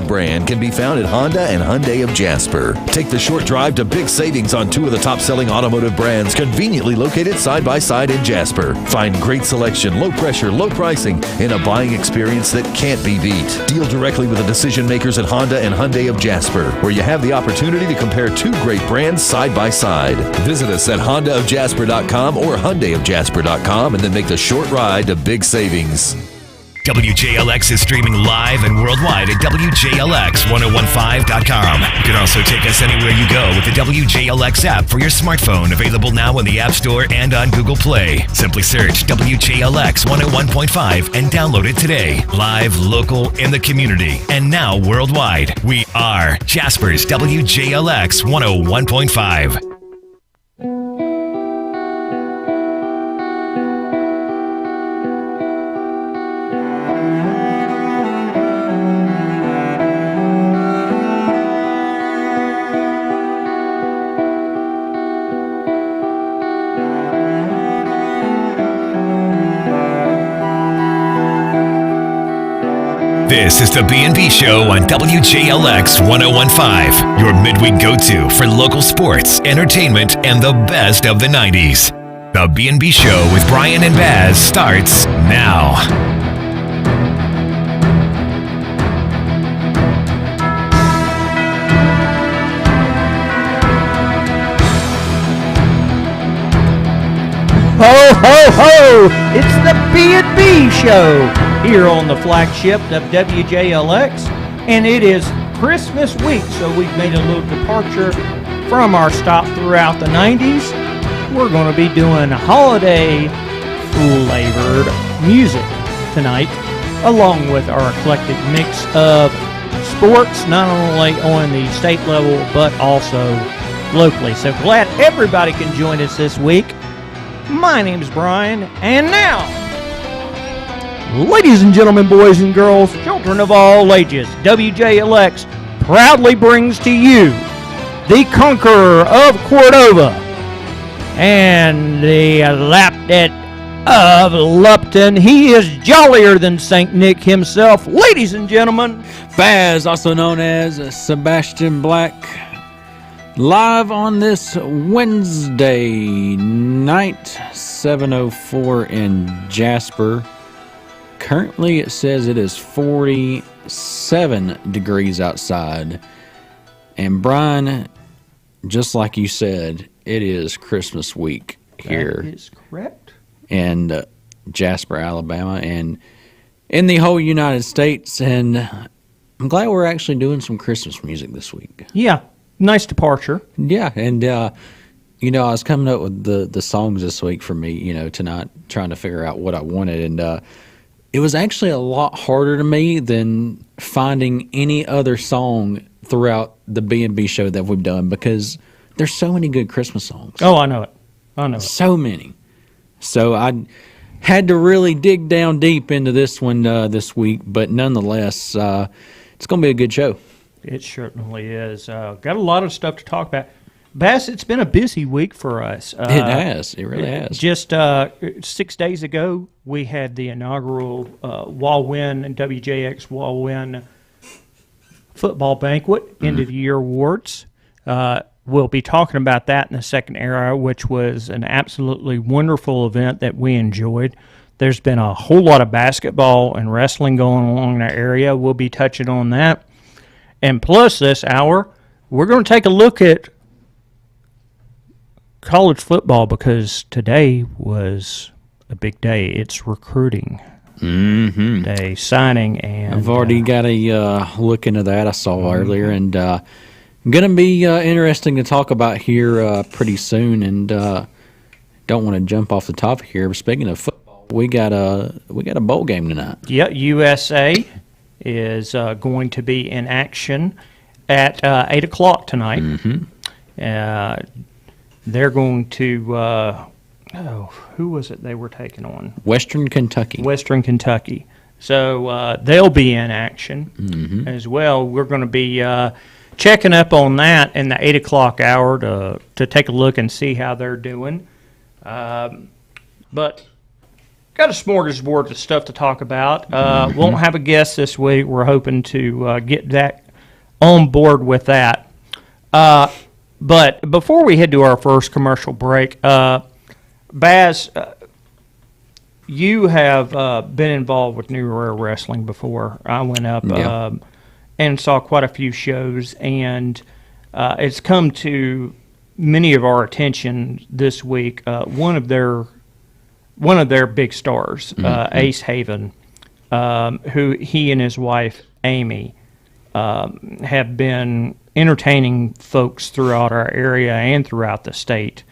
brand can be found at Honda and Hyundai of Jasper. Take the short drive to big savings on two of the top-selling automotive brands conveniently located side by side in Jasper. Find great selection, low pressure, low pricing, and a buying experience that can't be beat. Deal directly with the decision makers at Honda and Hyundai of Jasper, where you have the opportunity to compare two great brands side by side. Visit us at HondaofJasper.com or HyundaiofJasper.com and then make the short ride to big savings. WJLX is streaming live and worldwide at WJLX1015.com. You can also take us anywhere you go with the WJLX app for your smartphone, available now in the App Store and on Google Play. Simply search WJLX 101.5 and download it today. Live, local, in the community, and now worldwide. We are Jasper's WJLX 101.5. This is the B&B Show on WJLX 1015, your midweek go-to for local sports, entertainment, and the best of the 90s. The B&B Show with Brian and Baz starts now. Ho, ho, ho! It's the B&B Show here on the flagship of WJLX, and it is Christmas week, so we've made a little departure from our stop throughout the 90s. We're going to be doing holiday-flavored music tonight, along with our eclectic mix of sports, not only on the state level, but also locally. So glad everybody can join us this week. My name's Brian, and now, ladies and gentlemen, boys and girls, children of all ages, WJLX proudly brings to you the conqueror of Cordova and the Lapdet of Lupton. He is jollier than St. Nick himself. Ladies and gentlemen, Baz, also known as Sebastian Black. Live on this Wednesday night, 7:04 in Jasper. Currently it says it is 47 degrees outside. And Brian, just like you said, it is Christmas week here. that is correct. In Jasper, Alabama, and in the whole United States. And I'm glad we're actually doing some Christmas music this week. Yeah. Nice departure. Yeah, and I was coming up with the songs this week for me, tonight, trying to figure out what I wanted, and it was actually a lot harder to me than finding any other song throughout the B&B show that we've done, because there's so many good Christmas songs. Oh, I know it. So many. So I had to really dig down deep into this one this week, but nonetheless, it's going to be a good show. It certainly is. Got a lot of stuff to talk about. Bass, it's been a busy week for us. It has. It really has. Just 6 days ago, we had the inaugural WAWIN and WJX WAWIN football banquet, end of the year awards. We'll be talking about that in the second era, which was an absolutely wonderful event that we enjoyed. There's been a whole lot of basketball and wrestling going along in our area. We'll be touching on that. And plus this hour, we're going to take a look at college football, because today was a big day. It's recruiting day, signing, and I've already got a look into that I saw earlier, and going to be interesting to talk about here pretty soon. And don't want to jump off the topic here, but speaking of football, we got a bowl game tonight. Yeah, USA is going to be in action at 8 o'clock tonight. They're going to, who was it they were taking on? Western Kentucky. So they'll be in action as well. We're going to be checking up on that in the 8 o'clock hour to take a look and see how they're doing. But got a smorgasbord of stuff to talk about. Won't have a guest this week. We're hoping to get that on board with that. But before we head to our first commercial break, Baz, you have been involved with New Era Wrestling before. I went up and saw quite a few shows, and it's come to many of our attention this week. One of their big stars, Ace Haven, who he and his wife Amy have been entertaining folks throughout our area and throughout the state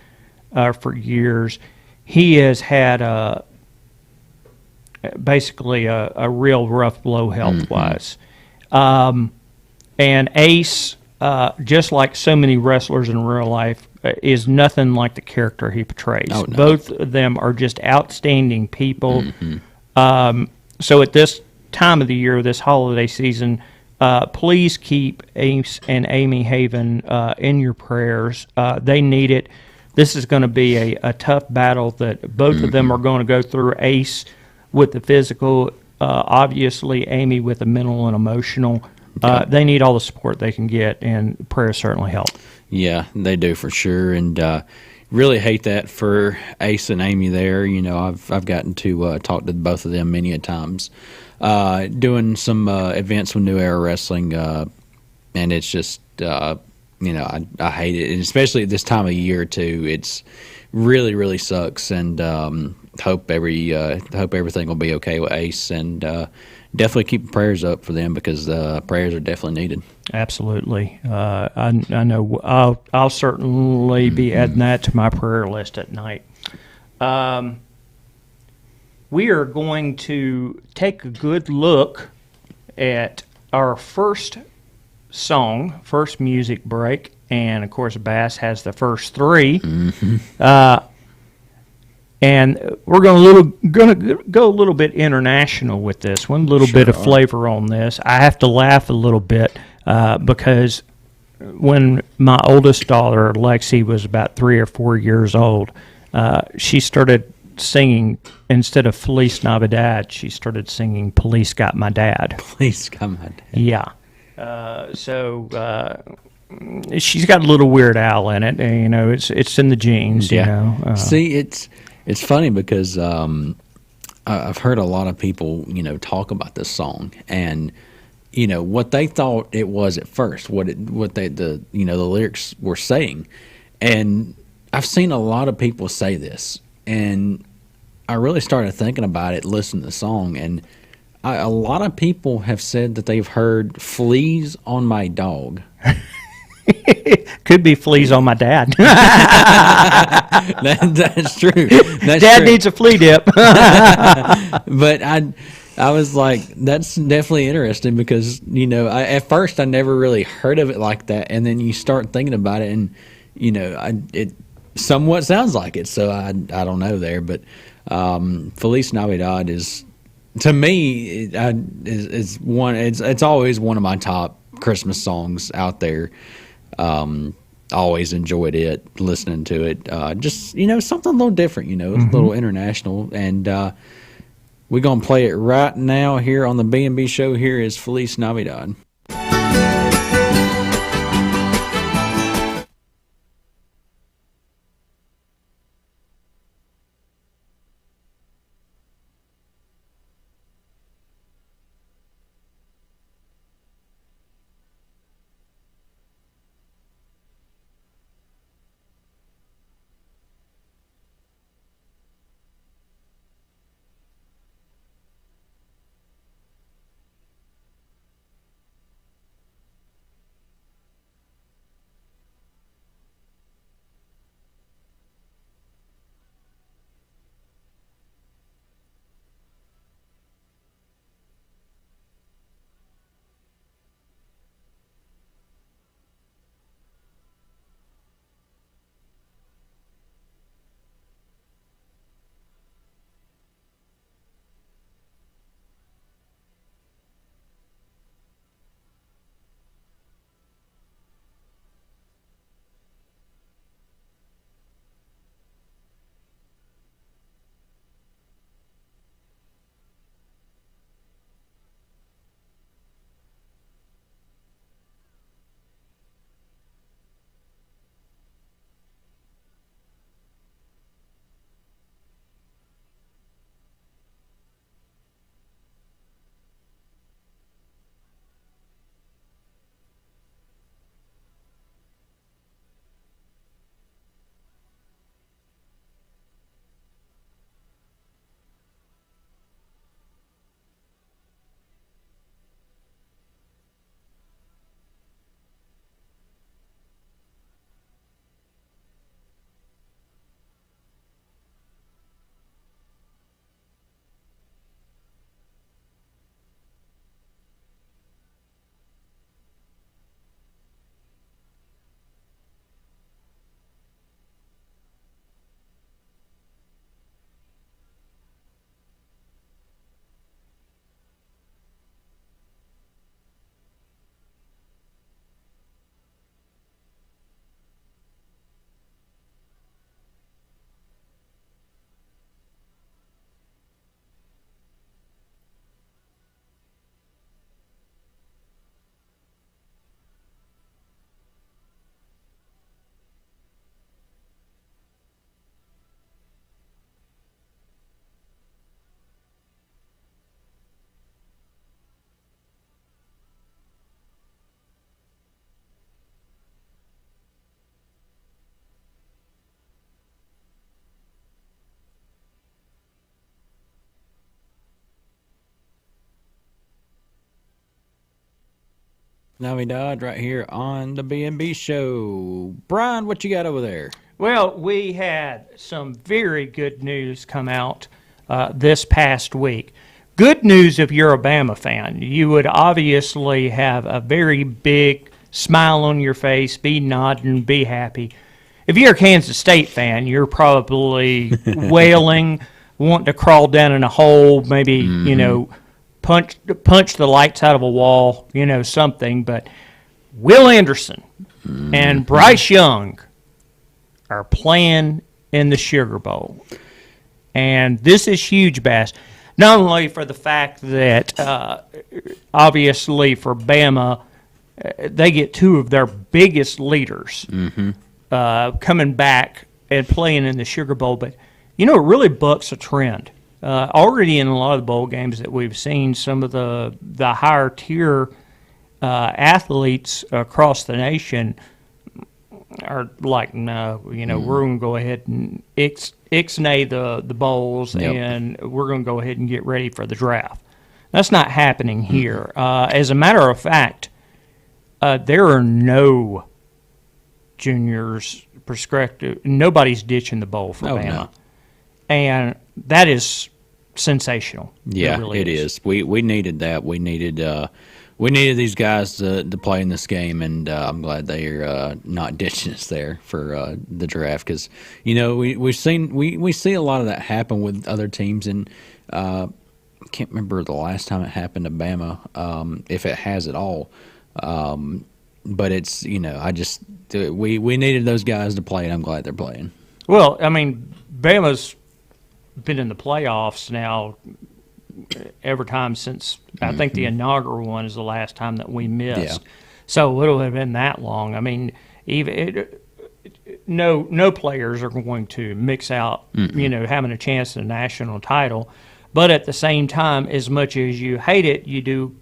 for years. He has had basically a real rough blow health-wise. And Ace, just like so many wrestlers in real life, is nothing like the character he portrays. Oh, no. Both of them are just outstanding people. So at this time of the year, this holiday season, please keep Ace and Amy Haven in your prayers. They need it. This is going to be a tough battle that both of them are going to go through. Ace with the physical, obviously Amy with the mental and emotional. They need all the support they can get, and prayers certainly help. Yeah, they do for sure, and really hate that for Ace and Amy there. You know, I've gotten to talk to both of them many a times, doing some events with New Era Wrestling, and it's just you know, I hate it, and especially at this time of year too. It's really sucks, and hope everything will be okay with Ace, and definitely keep prayers up for them, because prayers are definitely needed. Absolutely. I know I'll certainly be adding that to my prayer list at night. We are going to take a good look at our first song, first music break, and of course Bass has the first three. And we're going to go a little bit international with this one, a little bit of flavor on this. I have to laugh a little bit because when my oldest daughter, Lexi, was about 3 or 4 years old, she started singing, instead of Feliz Navidad, she started singing Police Got My Dad. Please come on. Yeah. So she's got a little Weird Al in it. And, you know, it's in the genes, you know. See, it's funny because I've heard a lot of people, you know, talk about this song, and you know what they thought it was at first, what the lyrics were saying, and I've seen a lot of people say this, and I really started thinking about it, listening to the song, and a lot of people have said that they've heard "Fleas on My Dog." Could be fleas on my dad. That's true. Dad needs a flea dip. But I was like, that's definitely interesting, because, you know, at first I never really heard of it like that, and then you start thinking about it, and, you know, it somewhat sounds like it, so I don't know there, but Feliz Navidad is, to me, is one. It's always one of my top Christmas songs out there. Always enjoyed it, listening to it. Just, you know, something a little different, you know, a little international. And we're going to play it right now here on the B&B Show. Here is Feliz Navidad. Navidad right here on the B&B Show. Brian, what you got over there? Well, we had some very good news come out this past week. Good news if you're a Bama fan. You would obviously have a very big smile on your face, be nodding, be happy. If you're a Kansas State fan, you're probably wailing, wanting to crawl down in a hole, maybe, punch the lights out of a wall, something. But Will Anderson and Bryce Young are playing in the Sugar Bowl. And this is huge, Bass. Not only for the fact that, obviously, for Bama, they get two of their biggest leaders coming back and playing in the Sugar Bowl, but, it really bucks a trend. Already in a lot of the bowl games that we've seen, some of the higher tier athletes across the nation are like, no, we're going to go ahead and ixnay the bowls, and we're going to go ahead and get ready for the draft. That's not happening here. As a matter of fact, there are no juniors prescriptive. Nobody's ditching the bowl for Bama. No. And that is sensational. Yeah, it is. We needed that. We needed these guys to play in this game, and I'm glad they're not ditching us there for the draft, because we see a lot of that happen with other teams, and I can't remember the last time it happened to Bama, if it has at all. But it's we needed those guys to play, and I'm glad they're playing. Well, I mean, Bama's been in the playoffs now every time since I think the inaugural one is the last time that we missed. Yeah. So it'll have been that long. I mean, no players are going to mix out, having a chance at a national title. But at the same time, as much as you hate it, you do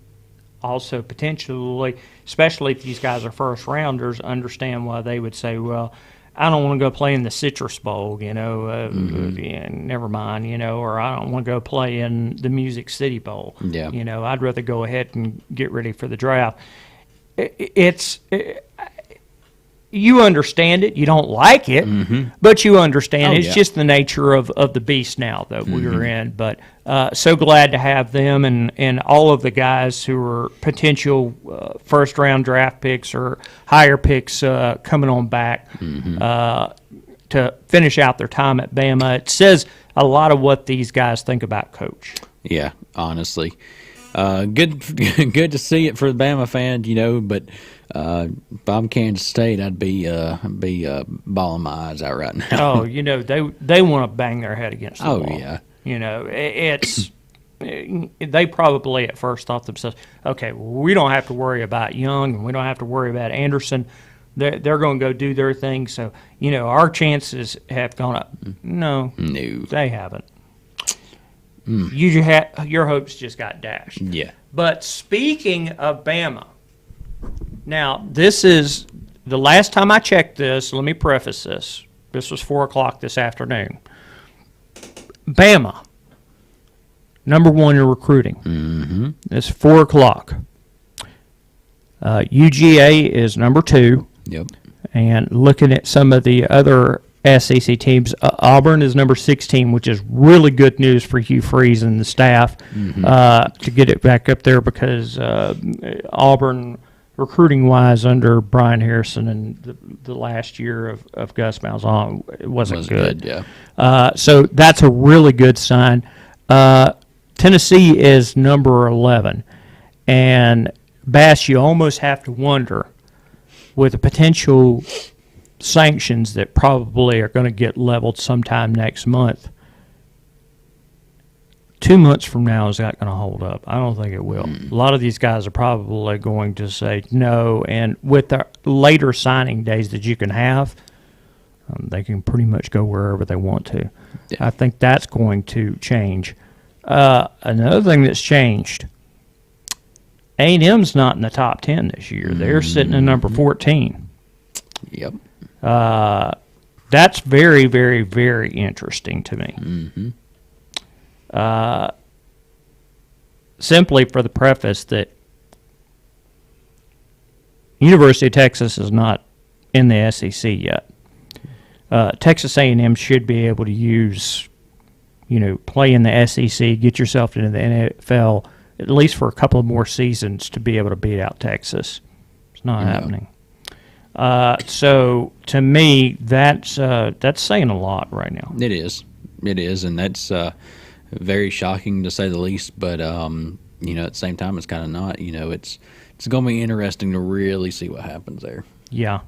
also potentially, especially if these guys are first rounders, understand why they would say, well, I don't want to go play in the Citrus Bowl, yeah, never mind, or I don't want to go play in the Music City Bowl. Yeah. I'd rather go ahead and get ready for the draft. You understand it. You don't like it, but you understand it. It's just the nature of the beast now that we're in. But so glad to have them and all of the guys who are potential first-round draft picks or higher picks coming on back to finish out their time at Bama. It says a lot of what these guys think about Coach. Yeah, honestly. Good to see it for the Bama fan, but if I'm Kansas State, I'd be bawling my eyes out right now. Oh, they want to bang their head against the wall. Oh, yeah. It's they probably at first thought themselves, okay, we don't have to worry about Young and we don't have to worry about Anderson. They're going to go do their thing. So, our chances have gone up. No, they haven't. Your hopes just got dashed. Yeah. But speaking of Bama, now this is the last time I checked this. Let me preface this. This was 4:00 this afternoon. Bama, number one in recruiting. It's 4:00. UGA is number 2. Yep. And looking at some of the other SEC teams, Auburn is number 16, which is really good news for Hugh Freeze and the staff to get it back up there, because Auburn, recruiting-wise, under Brian Harrison and the last year of Gus Malzahn, it wasn't good. Yeah. So that's a really good sign. Tennessee is number 11. And, Bass, you almost have to wonder, with the potential sanctions that probably are going to get leveled sometime next month, 2 months from now, is that going to hold up? I don't think it will. A lot of these guys are probably going to say no, and with the later signing days that you can have, they can pretty much go wherever they want to. Yeah. I think that's going to change. Another thing that's changed, A&M's not in the top 10 this year. They're sitting at number 14. Yep. That's very, very, very interesting to me. Simply for the preface that University of Texas is not in the SEC yet. Texas A&M should be able to use, play in the SEC, get yourself into the NFL at least for a couple of more seasons to be able to beat out Texas. It's not happening. So to me, that's saying a lot right now. It is, and that's very shocking to say the least. But at the same time, it's kind of not. It's going to be interesting to really see what happens there. Yeah,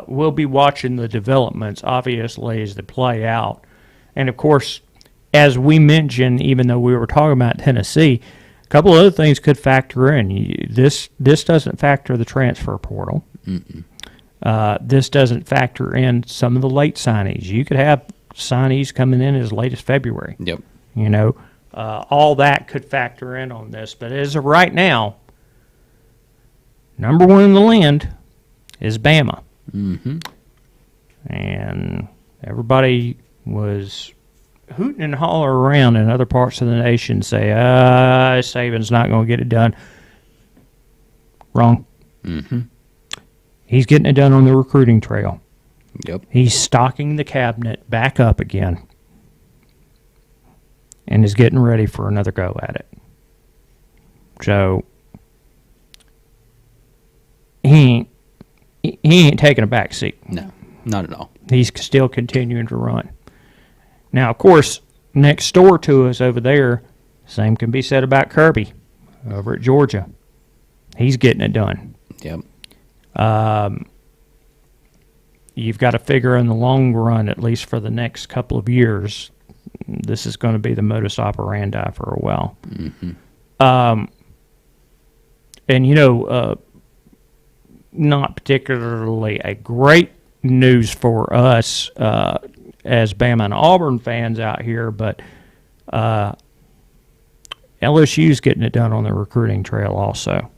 we'll be watching the developments obviously as they play out, and of course, as we mentioned, even though we were talking about Tennessee, a couple of other things could factor in. This doesn't factor the transfer portal. This doesn't factor in some of the late signees. You could have signees coming in as late as February. Yep. All that could factor in on this. But as of right now, number one in the land is Bama. And everybody was hooting and hollering around in other parts of the nation, say, Saban's not going to get it done. Wrong. He's getting it done on the recruiting trail. Yep. He's stocking the cabinet back up again and is getting ready for another go at it. So he ain't taking a back seat. No, not at all. He's still continuing to run. Now, of course, next door to us over there, same can be said about Kirby over at Georgia. He's getting it done. Yep. You've got to figure in the long run, at least for the next couple of years, this is going to be the modus operandi for a while. And, not particularly a great news for us as Bama and Auburn fans out here, but LSU's getting it done on the recruiting trail also.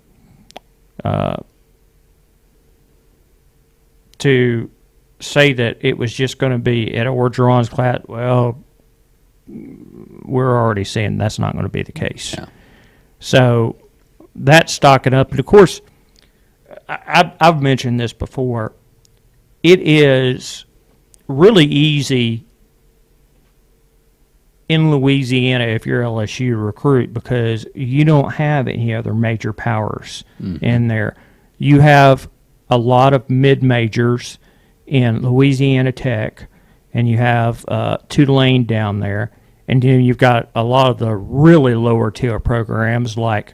To say that it was just going to be Ed Orgeron's class, well, we're already seeing that's not going to be the case. Yeah. So that's stocking up. And, of course, I've mentioned this before. It is really easy in Louisiana, if you're LSU, to recruit because you don't have any other major powers in there. You have a lot of mid-majors in Louisiana Tech, and you have Tulane down there, and then you've got a lot of the really lower-tier programs like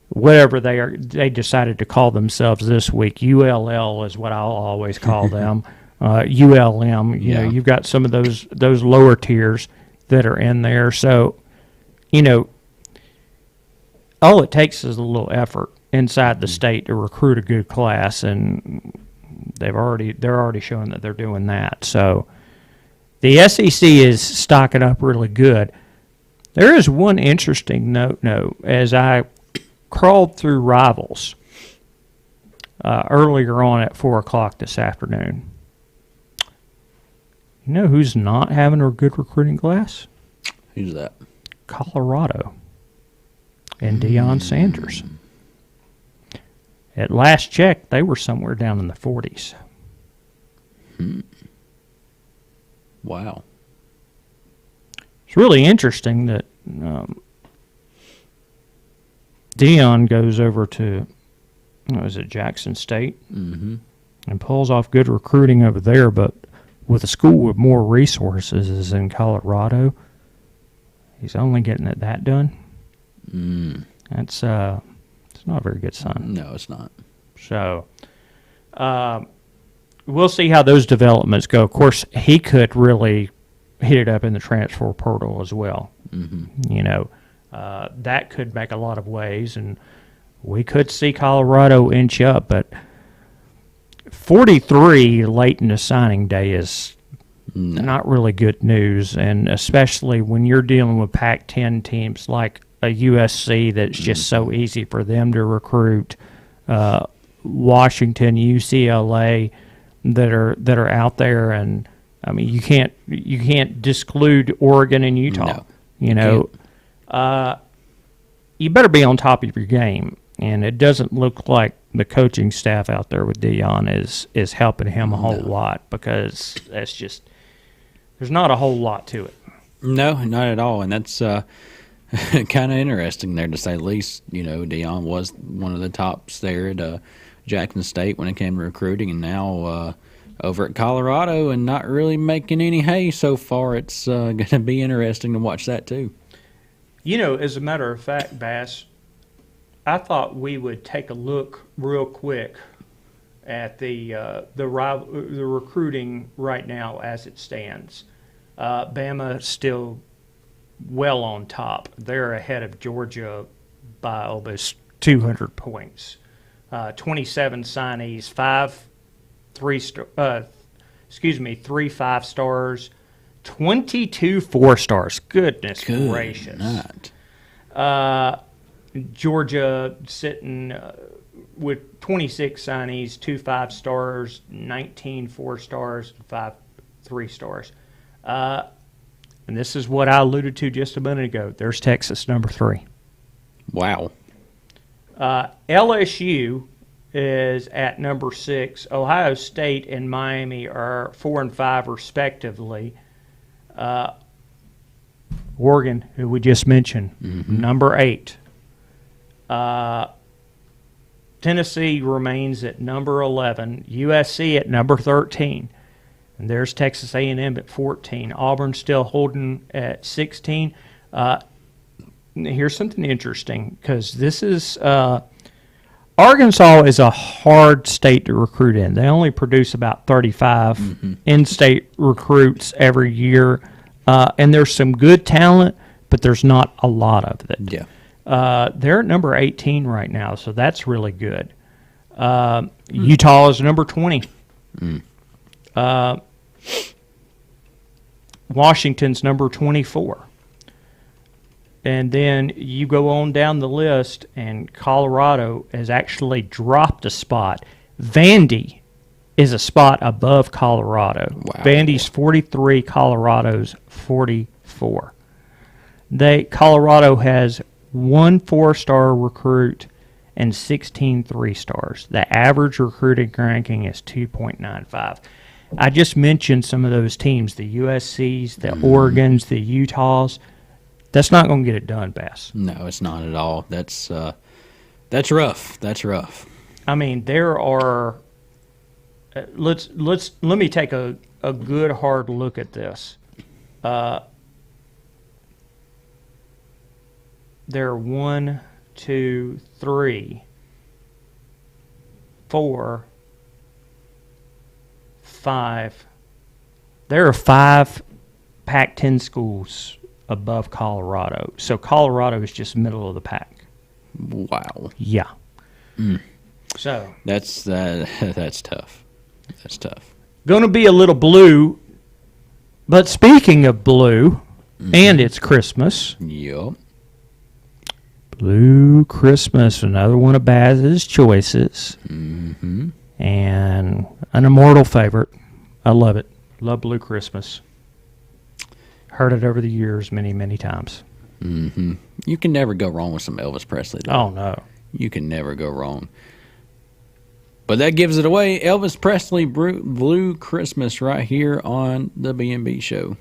whatever they decided to call themselves this week. ULL is what I'll always call them. ULM. You've got some of those lower tiers that are in there. So, all it takes is a little effort inside the state to recruit a good class, and they're already showing that they're doing that. So, the SEC is stocking up really good. There is one interesting note, as I crawled through Rivals earlier on at 4 o'clock this afternoon. You know who's not having a good recruiting class? Who's that? Colorado and Deion Sanders. At last check, they were somewhere down in the 40s. Wow. It's really interesting that Deion goes over to, is it Jackson State? And pulls off good recruiting over there, but with a school with more resources as in Colorado, he's only getting that done. That's it's not a very good sign. No, it's not. So we'll see how those developments go. Of course, he could really hit it up in the transfer portal as well. That could make a lot of waves, and we could see Colorado inch up, but 43 late in the signing day is not really good news, and especially when you're dealing with Pac-10 teams like a USC that's just so easy for them to recruit, Washington, UCLA that are out there, and I mean you can't disclude Oregon and Utah. No. You better be on top of your game. And it doesn't look like the coaching staff out there with Dion is helping him a whole lot, because that's just, there's not a whole lot to it. No, not at all. And that's kind of interesting there, to say the least. You know, Dion was one of the tops there at Jackson State when it came to recruiting, and now over at Colorado and not really making any hay so far. It's going to be interesting to watch that too. You know, as a matter of fact, Bass, I thought we would take a look real quick at the recruiting right now as it stands. Bama still well on top. They're ahead of Georgia by almost 200 points. 27 signees, 3 5-stars, 22 4-stars. Goodness gracious. Georgia sitting with 26 signees, 2 5-stars, 19 4-stars, 5 3-stars. And this is what I alluded to just a minute ago. There's Texas, number 3. Wow. LSU is at number 6. Ohio State and Miami are 4 and 5 respectively. Oregon, who we just mentioned, number 8. Tennessee remains at number 11. USC at number 13. And there's Texas A&M at 14. Auburn still holding at 16. Here's something interesting, because this is Arkansas is a hard state to recruit in. They only produce about 35 in-state recruits every year, and there's some good talent, but there's not a lot of it. Yeah. They're at number 18 right now, so that's really good. Utah is number 20. Washington's number 24. And then you go on down the list, and Colorado has actually dropped a spot. Vandy is a spot above Colorado. Wow. Vandy's 43, Colorado's 44. Colorado has 1 4-star recruit and 16 3-stars. The average recruiting ranking is 2.95. I just mentioned some of those teams, the USCs, the Oregons, the Utahs. That's not going to get it done, Bass. No, it's not at all. That's rough. That's rough. I mean, there are. Let me take a good hard look at this. There are 1, 2, 3, 4, 5. There are 5 Pac-10 schools above Colorado. So Colorado is just middle of the pack. Wow. Yeah. So that's tough. That's tough. Going to be a little blue. But speaking of blue, and it's Christmas. Yup. Blue Christmas, another one of Baz's choices. And an immortal favorite. I love it. Love Blue Christmas. Heard it over the years many, many times. You can never go wrong with some Elvis Presley, though. Oh, no. You can never go wrong. But that gives it away. Elvis Presley, Blue Christmas, right here on the B&B Show.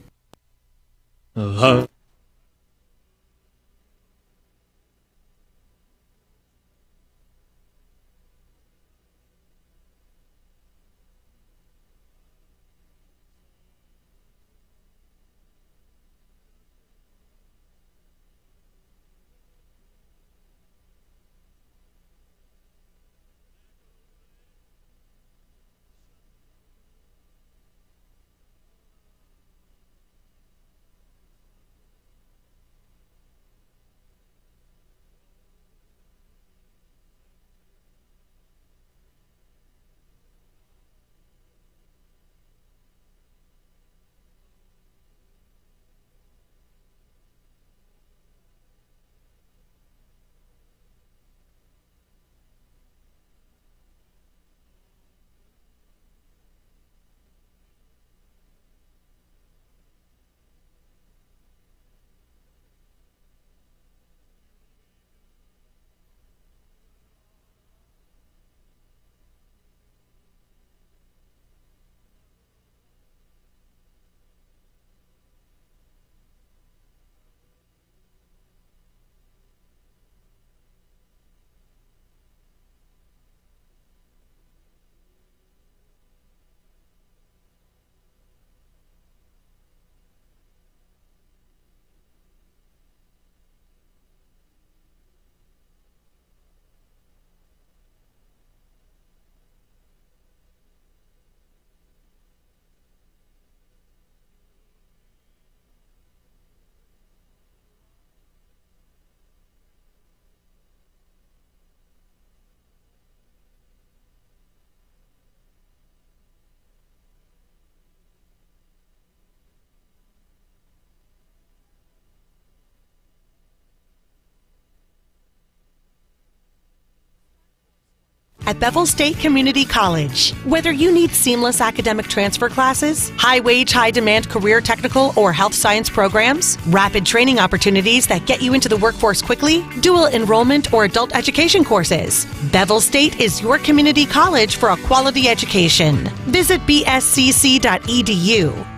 at Bevel State Community College. Whether you need seamless academic transfer classes, high-wage, high-demand career technical or health science programs, rapid training opportunities that get you into the workforce quickly, dual enrollment or adult education courses, Bevel State is your community college for a quality education. Visit bscc.edu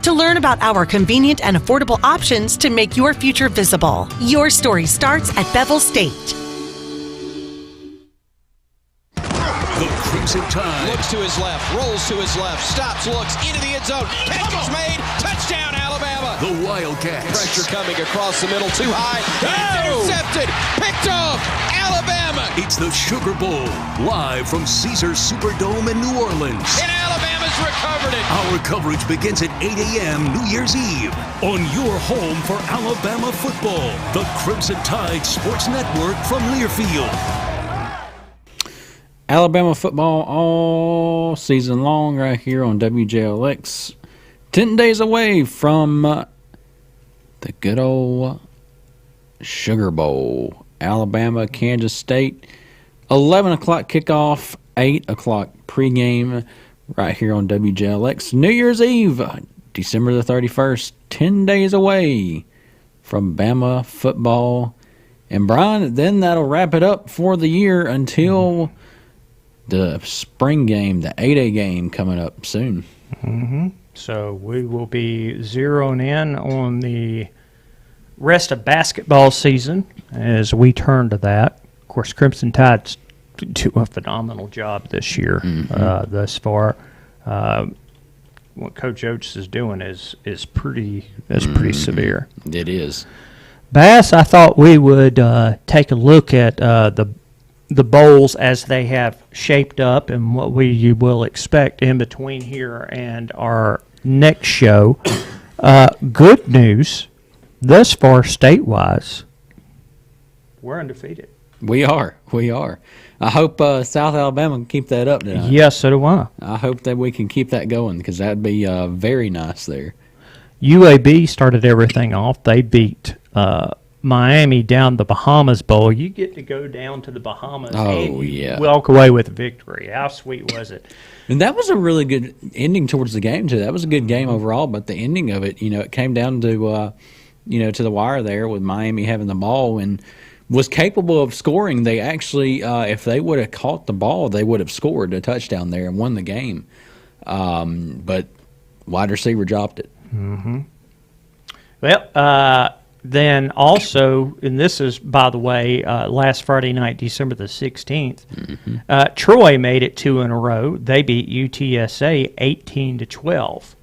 to learn about our convenient and affordable options to make your future visible. Your story starts at Bevel State. The Crimson Tide. Looks to his left, rolls to his left, stops, looks into the end zone. Catch is made. Touchdown, Alabama. The Wildcats. Pressure coming across the middle, too high. Intercepted. Picked off. Alabama. It's the Sugar Bowl, live from Caesars Superdome in New Orleans. And Alabama's recovered it. Our coverage begins at 8 a.m. New Year's Eve on your home for Alabama football. The Crimson Tide Sports Network from Learfield. Alabama football all season long right here on WJLX. 10 days away from the good old Sugar Bowl. Alabama, Kansas State. 11 o'clock kickoff, 8 o'clock pregame right here on WJLX. New Year's Eve, December the 31st. 10 days away from Bama football. And Brian, then that'll wrap it up for the year until the spring game, the 8A game coming up soon. Mm-hmm. So we will be zeroing in on the rest of basketball season as we turn to that. Of course, Crimson Tide's do a phenomenal job this year thus far. What Coach Oates is doing is pretty severe. It is. Bass, I thought we would take a look at the bowls as they have shaped up and what we will expect in between here and our next show. Good news, thus far state-wise, we're undefeated. We are. I hope South Alabama can keep that up tonight. Yes, so do I. I hope that we can keep that going because that'd be very nice there. UAB started everything off. They beat Miami down the Bahamas Bowl. You get to go down to the Bahamas and you walk away with a victory. How sweet was it? And that was a really good ending towards the game, too. That was a good game overall, but the ending of it, it came down to, to the wire there with Miami having the ball and was capable of scoring. They actually, if they would have caught the ball, they would have scored a touchdown there and won the game. But wide receiver dropped it. Mm-hmm. Well, then also, and this is, by the way, last Friday night, December the 16th, Troy made it 2 in a row. They beat UTSA 18-12.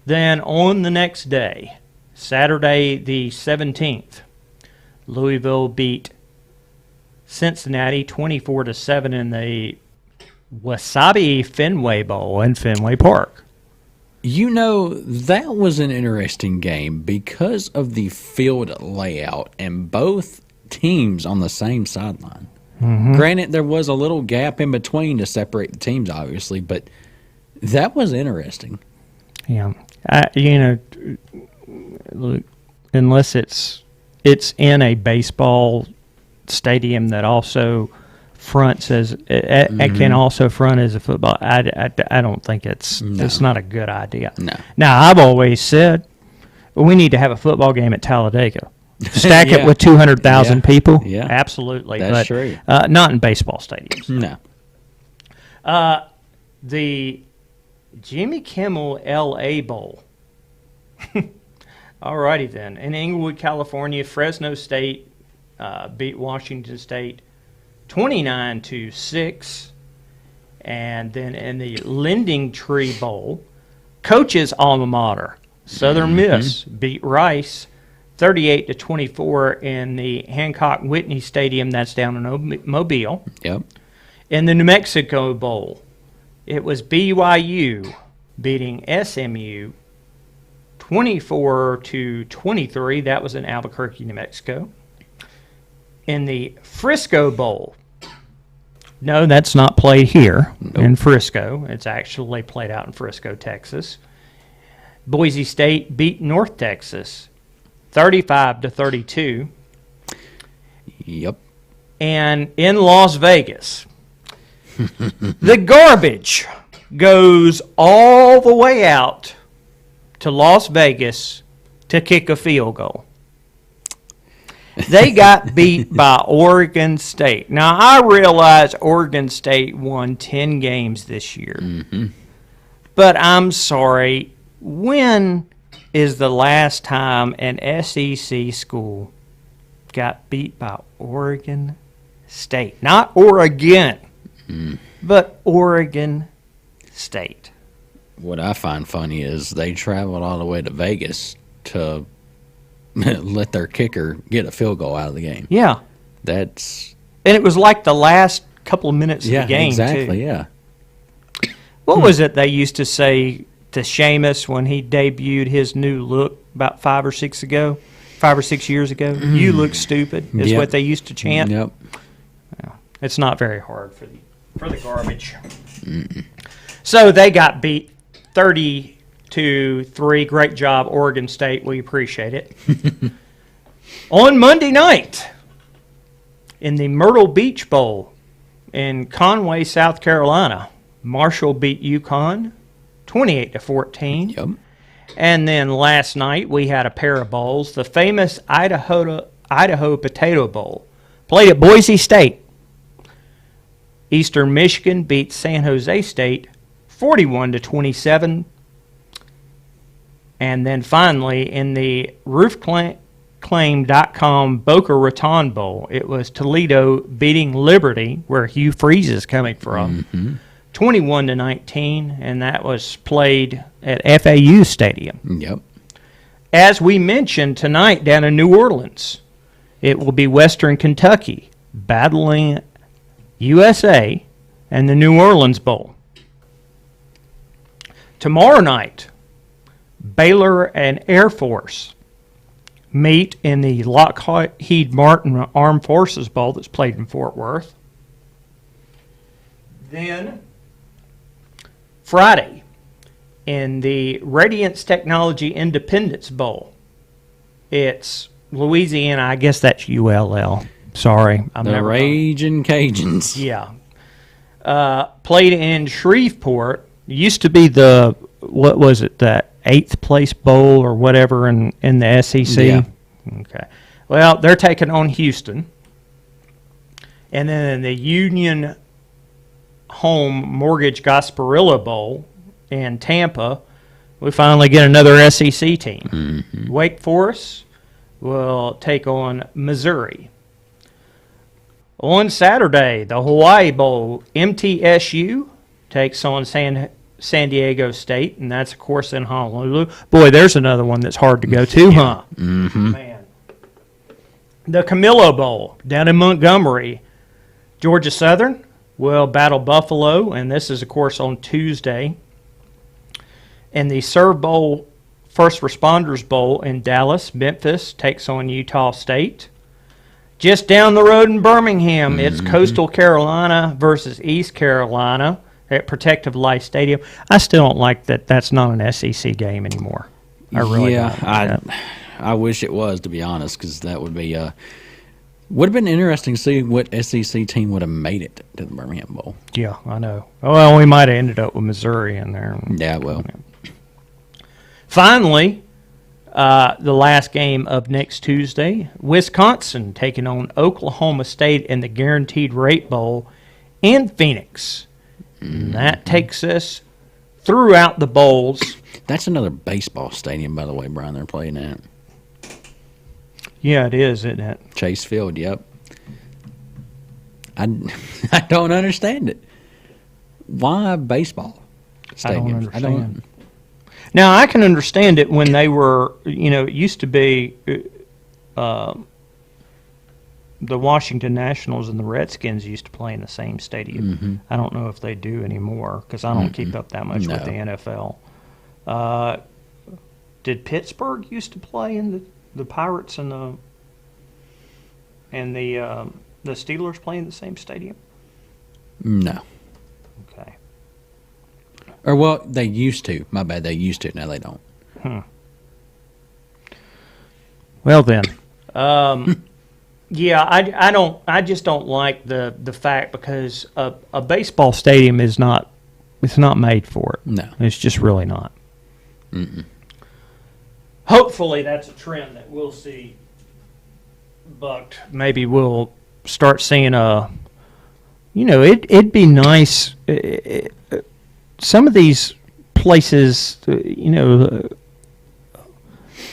Then on the next day, Saturday the 17th, Louisville beat Cincinnati 24-7 in the Wasabi Fenway Bowl in Fenway Park. That was an interesting game because of the field layout and both teams on the same sideline. Mm-hmm. Granted, there was a little gap in between to separate the teams, obviously, but that was interesting. Yeah. Look, unless it's in a baseball stadium that also fronts as it can also front as a football. I don't think it's not a good idea. No. Now I've always said we need to have a football game at Talladega. Stack it with 200,000 people. Yeah, absolutely. That's true. Not in baseball stadiums. No. The Jimmy Kimmel L.A. Bowl. All righty then. In Inglewood, California, Fresno State beat Washington State 29-6, and then in the Lending Tree Bowl, Coach's alma mater, Southern Miss, beat Rice 38-24 in the Hancock Whitney Stadium. That's down in Mobile. Yep. In the New Mexico Bowl, it was BYU beating SMU 24-23. That was in Albuquerque, New Mexico. In the Frisco Bowl, no, that's not played here in Frisco. It's actually played out in Frisco, Texas. Boise State beat North Texas 35-32. Yep. And in Las Vegas, The garbage goes all the way out to Las Vegas to kick a field goal. They got beat by Oregon State. Now, I realize Oregon State won 10 games this year. But I'm sorry, when is the last time an SEC school got beat by Oregon State? Not Oregon, but Oregon State. What I find funny is they traveled all the way to Vegas to let their kicker get a field goal out of the game. Yeah. And it was like the last couple of minutes of the game, exactly, too. yeah. What was it they used to say to Sheamus when he debuted his new look about 5 or 6 years ago? You look stupid is what they used to chant. Yep. Well, it's not very hard for the garbage. So they got beat 30-3. Great job, Oregon State. We appreciate it. On Monday night, in the Myrtle Beach Bowl in Conway, South Carolina, Marshall beat UConn 28-14. Yep. And then last night we had a pair of bowls. The famous Idaho Potato Bowl played at Boise State. Eastern Michigan beat San Jose State 41-27. And then finally, in the roofclaim.com Boca Raton Bowl, it was Toledo beating Liberty, where Hugh Freeze is coming from, 21-19, and that was played at FAU Stadium. Yep. As we mentioned tonight down in New Orleans, it will be Western Kentucky battling USA and the New Orleans Bowl. Tomorrow night, Baylor and Air Force meet in the Lockheed Martin Armed Forces Bowl that's played in Fort Worth. Then, Friday, in the Radiance Technology Independence Bowl, it's Louisiana. I guess that's ULL. Sorry. The Ragin' Cajuns. Yeah. Played in Shreveport. Used to be the, what was it, that 8th place bowl or whatever in the SEC? Yeah. Okay. Well, they're taking on Houston. And then in the Union Home Mortgage Gasparilla Bowl in Tampa, we finally get another SEC team. Wake Forest will take on Missouri. On Saturday, the Hawaii Bowl, MTSU takes on San Diego State, and that's, of course, in Honolulu. Boy, there's another one that's hard to go to, huh? Man. The Camillo Bowl down in Montgomery, Georgia Southern will battle Buffalo, and this is, of course, on Tuesday. And the Serve Bowl, First Responders Bowl in Dallas, Memphis takes on Utah State. Just down the road in Birmingham, it's Coastal Carolina versus East Carolina at Protective Life Stadium. I still don't like that that's not an SEC game anymore. I really don't. I wish it was, to be honest, because that would be would have been interesting to see what SEC team would have made it to the Birmingham Bowl. Yeah, I know. Well, we might have ended up with Missouri in there. Yeah, well. Finally, the last game of next Tuesday, Wisconsin taking on Oklahoma State in the Guaranteed Rate Bowl in Phoenix. And that takes us throughout the bowls. That's another baseball stadium, by the way, Brian, they're playing at. Yeah, it is, isn't it? Chase Field, yep. I don't understand it. Why baseball stadiums? I don't understand. Now, I can understand it when they were, it used to be the Washington Nationals and the Redskins used to play in the same stadium. I don't know if they do anymore because I don't keep up that much with the NFL. Did Pittsburgh used to play in the Pirates and the Steelers play in the same stadium? No. Okay. Or, well, they used to. My bad, they used to. Now they don't. Well, then. Yeah, I just don't like the fact because a baseball stadium is not, it's not made for it. No. It's just really not. Hopefully that's a trend that we'll see bucked. Maybe we'll start seeing it'd be nice. Some of these places,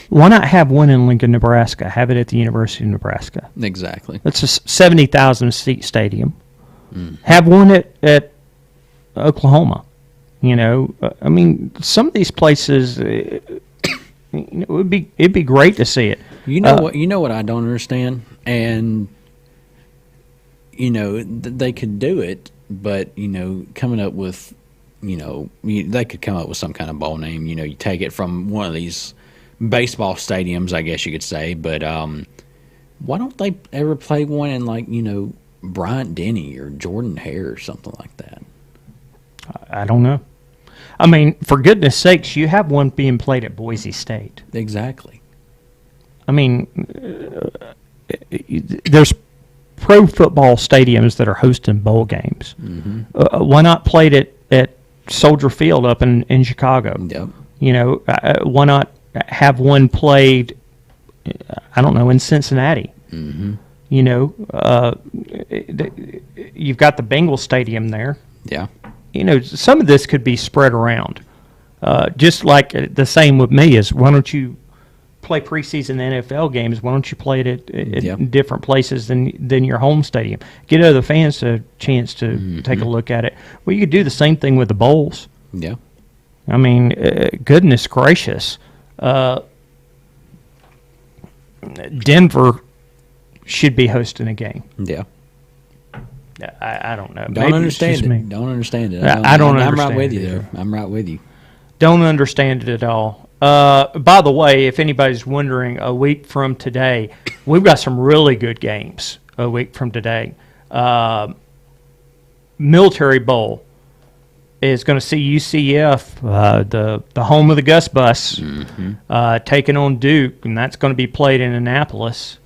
why not have one in Lincoln, Nebraska? Have it at the University of Nebraska. Exactly. That's a 70,000 seat stadium. Have one at Oklahoma. I mean, some of these places, it'd be great to see it. You know what I don't understand, and they could do it, but coming up with, they could come up with some kind of bowl name. You take it from one of these baseball stadiums, I guess you could say, but why don't they ever play one in Bryant Denny or Jordan Hare or something like that? I don't know. I mean, for goodness sakes, you have one being played at Boise State. Exactly. I mean, there's pro football stadiums that are hosting bowl games. Why not play it at Soldier Field up in Chicago? Yep. Why not have one played, I don't know, in Cincinnati? You've got the Bengals Stadium there. Yeah. Some of this could be spread around. Just like the same with me is, why don't you play preseason NFL games? Why don't you play it at different places than your home stadium? Get other fans a chance to take a look at it. Well, you could do the same thing with the bowls. Yeah. I mean, goodness gracious. Denver should be hosting a game. Yeah. I don't know. Don't Maybe understand it. me. Don't understand it. I don't understand. I'm right with you it there. I'm right with you. Don't understand it at all. By the way, if anybody's wondering, a week from today, we've got some really good games a week from today. Military Bowl is going to see UCF, the home of the Gus Bus, taking on Duke, and that's going to be played in Annapolis.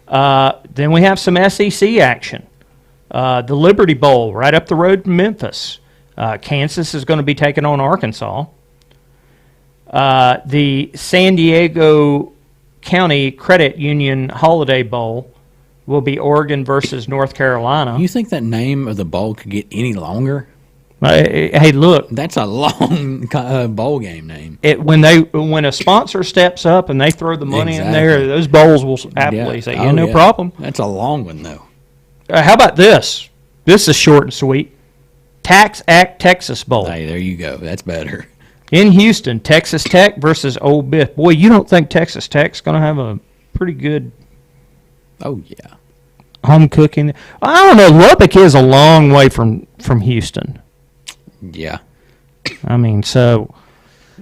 Then we have some SEC action. The Liberty Bowl right up the road from Memphis. Kansas is going to be taking on Arkansas. The San Diego County Credit Union Holiday Bowl will be Oregon versus North Carolina. You think that name of the bowl could get any longer? Hey, look. That's a long bowl game name. When a sponsor steps up and they throw the money in there, those bowls will happily say, no problem. That's a long one, though. How about this? This is short and sweet. Tax Act Texas Bowl. Hey, there you go. That's better. In Houston, Texas Tech versus Ole Miss. Boy, you don't think Texas Tech's going to have a pretty good home cooking? I don't know. Lubbock is a long way from Houston. Yeah. I mean, so...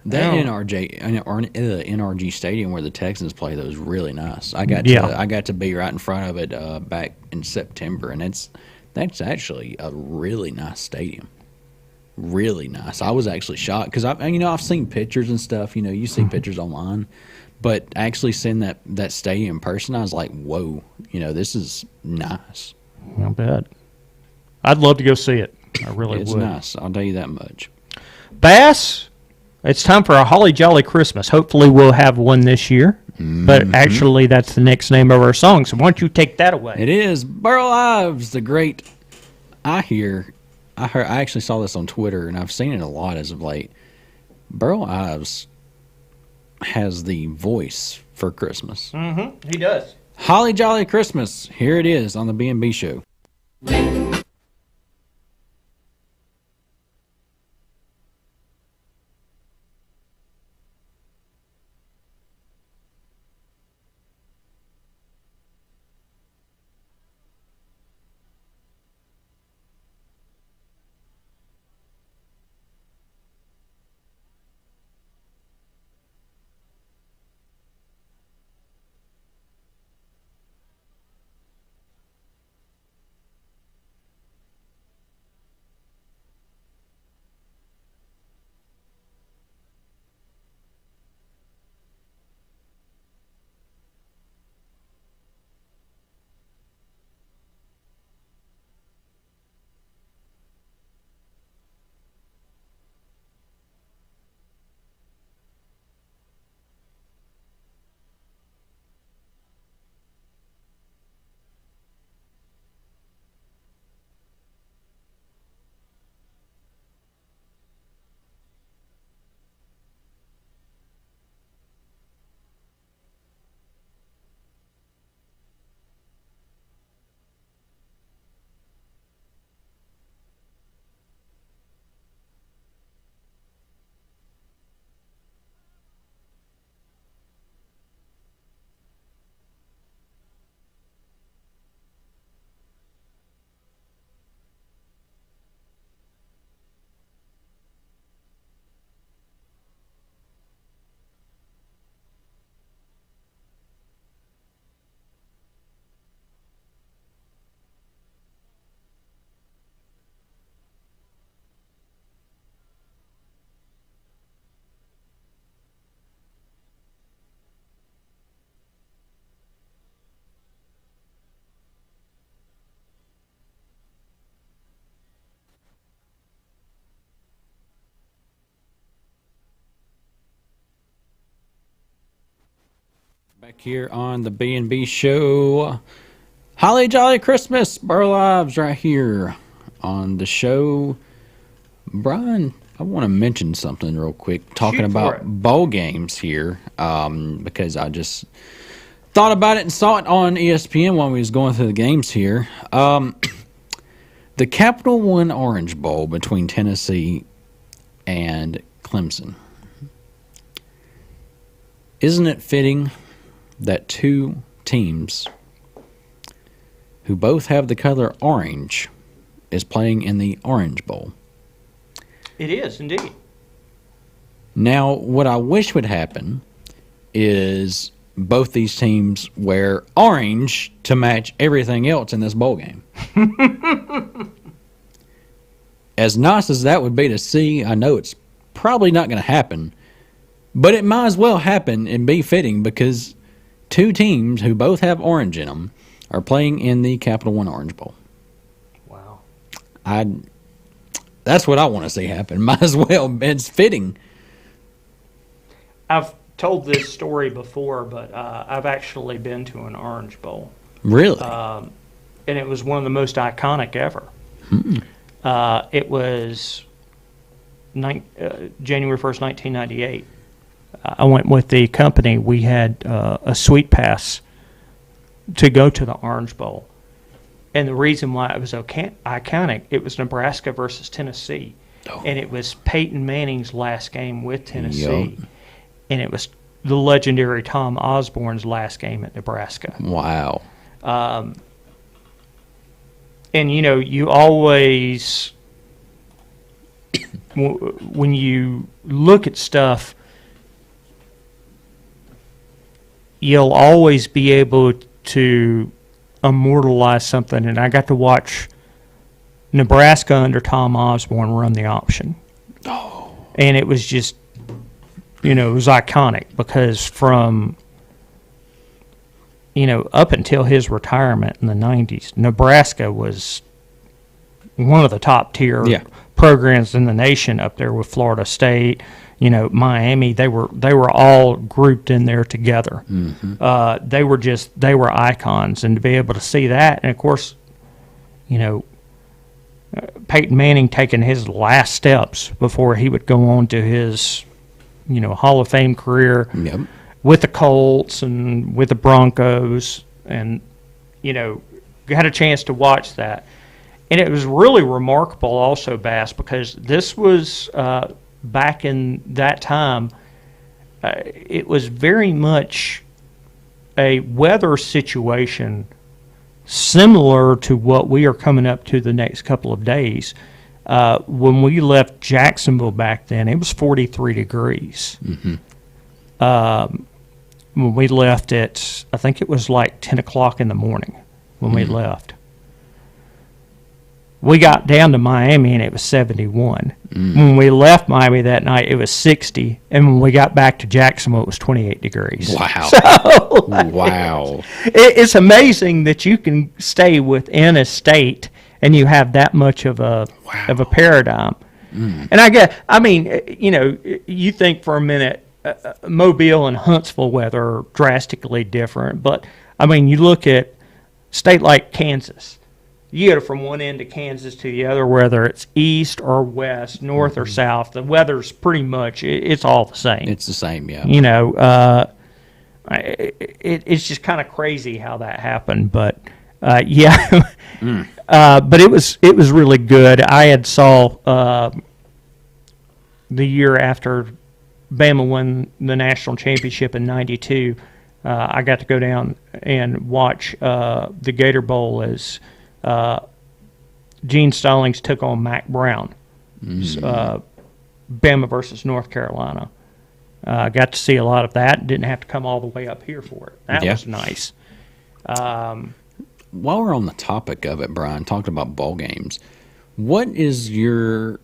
That NRG Stadium where the Texans play, that was really nice. I got to be right in front of it back in September, and that's actually a really nice stadium. Really nice. I was actually shocked because I've seen pictures and stuff. You see pictures online, but actually seeing that stadium in person, I was like, whoa. This is nice. I bet. I'd love to go see it. I really would. It's nice. I'll tell you that much. Bass. It's time for a Holly Jolly Christmas. Hopefully we'll have one this year. But actually, that's the next name of our song. So why don't you take that away? It is Burl Ives, the great. I actually saw this on Twitter, and I've seen it a lot as of late. Burl Ives has the voice for Christmas. He does. Holly Jolly Christmas. Here it is on the B&B Show. Back here on the B&B Show. Holly Jolly Christmas, Burl Lives right here on the show. Brian, I want to mention something real quick. Talking about bowl games here, because I just thought about it and saw it on ESPN while we was going through the games here. The Capital One Orange Bowl between Tennessee and Clemson. Isn't it fitting that two teams who both have the color orange is playing in the Orange Bowl? It is, indeed. Now, what I wish would happen is both these teams wear orange to match everything else in this bowl game. As nice as that would be to see, I know it's probably not going to happen, but it might as well happen and be fitting because two teams who both have orange in them are playing in the Capital One Orange Bowl. Wow. That's what I want to see happen. Might as well. It's fitting. I've told this story before, but I've actually been to an Orange Bowl. Really? And it was one of the most iconic ever. It was January 1st, 1998. I went with the company. We had a suite pass to go to the Orange Bowl. And the reason why it was iconic, it was Nebraska versus Tennessee. And it was Peyton Manning's last game with Tennessee. Yep. And it was the legendary Tom Osborne's last game at Nebraska. Wow. And, you know, you always, when you look at stuff, you'll always be able to immortalize something. And I got to watch Nebraska under Tom Osborne run the option. And it was just, you know, it was iconic because from, you know, up until his retirement in the 90s, Nebraska was one of the top tier programs in the nation, up there with Florida State, you know, Miami. They were all grouped in there together. They were icons, and to be able to see that, and of course, you know, Peyton Manning taking his last steps before he would go on to his, you know, Hall of Fame career. Yep. With the Colts and with the Broncos, and, you know, got a chance to watch that. And it was really remarkable also, Bass, because this was back in that time, it was very much a weather situation similar to what we are coming up to the next couple of days. When we left Jacksonville back then, it was 43 degrees. When we left at, I think it was like 10 o'clock in the morning when we left. We got down to Miami and it was 71. When we left Miami that night, it was 60. And when we got back to Jacksonville, it was 28 degrees. Wow. So, Wow. It's amazing that you can stay within a state and you have that much of a paradigm. And I mean, you know, you think for a minute, Mobile and Huntsville weather are drastically different, but I mean, you look at a state like Kansas, you go from one end of Kansas to the other, whether it's east or west, north or south, the weather's pretty much, it's all the same. It's the same, yeah. You know, it's just kind of crazy how that happened, but yeah. But it was really good. I had saw the year after Bama won the national championship in '92. I got to go down and watch the Gator Bowl as Gene Stallings took on Mac Brown. Bama versus North Carolina. Got to see a lot of that. Didn't have to come all the way up here for it. That was nice. While we're on the topic of it, Brian, talking about bowl games, what is your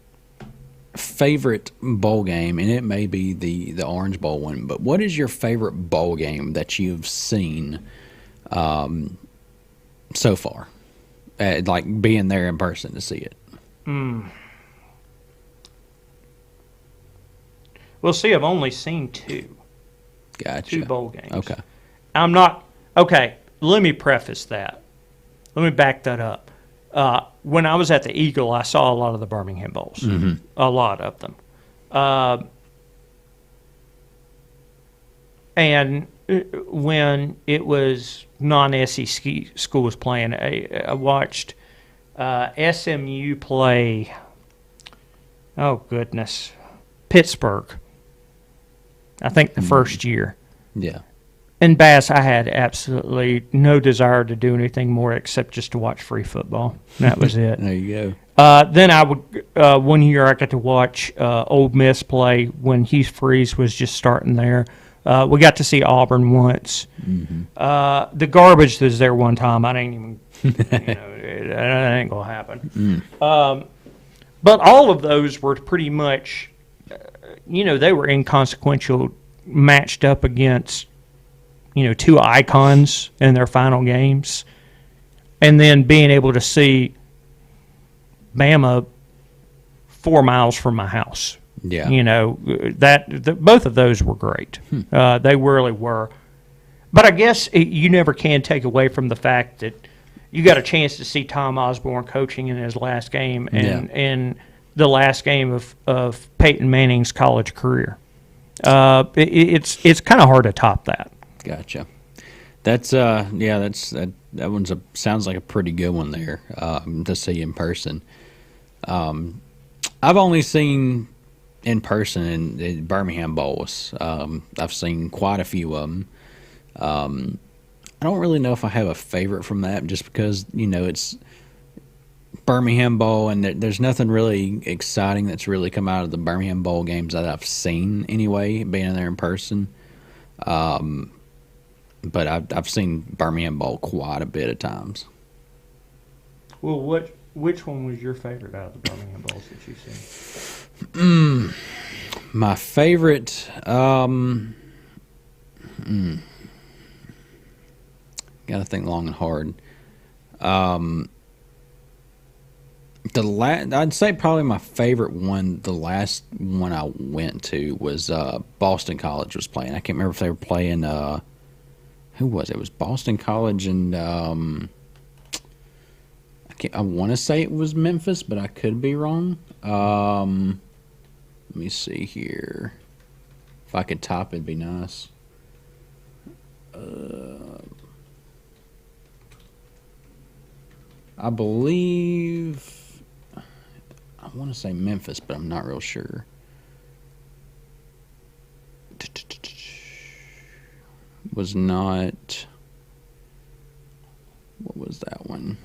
favorite bowl game? And it may be the Orange Bowl one, but what is your favorite bowl game that you've seen so far? Like being there in person to see it. Well, see, I've only seen two. Gotcha. Two bowl games. Okay. I'm not okay. Let me preface that. Let me back that up. When I was at the Eagle, I saw a lot of the Birmingham Bowls, a lot of them, and when it was non-SEC schools playing, I watched SMU play. Oh goodness, Pittsburgh. I think the first year. Yeah. In Bass, I had absolutely no desire to do anything more except just to watch free football. That was it. There you go. Then I would one year I got to watch Ole Miss play when Heath Freeze was just starting there. We got to see Auburn once. The Garbage was there one time. I didn't even, that ain't gonna happen. But all of those were pretty much, they were inconsequential, matched up against, two icons in their final games, and then being able to see Bama 4 miles from my house. Yeah. Both of those were great. They really were. But I guess you never can take away from the fact that you got a chance to see Tom Osborne coaching in his last game and the last game of Peyton Manning's college career. It's kind of hard to top that. Gotcha. That's that one's sounds like a pretty good one there to see in person. I've only seen in person in Birmingham Bowls. I've seen quite a few of them. I don't really know if I have a favorite from that, just because it's Birmingham Bowl, and there's nothing really exciting that's really come out of the Birmingham Bowl games that I've seen anyway, being there in person. But I've seen Birmingham Bowl quite a bit of times. Well, which one was your favorite out of the Birmingham Bowls that you've seen? My favorite, gotta think long and hard. I'd say probably my favorite one, the last one I went to was Boston College was playing. I can't remember if they were playing. Who was it? It was Boston College, and I want to say it was Memphis, but I could be wrong. Let me see here. If I could type, it'd be nice. I believe, I want to say Memphis, but I'm not real sure. Was not, what was that one?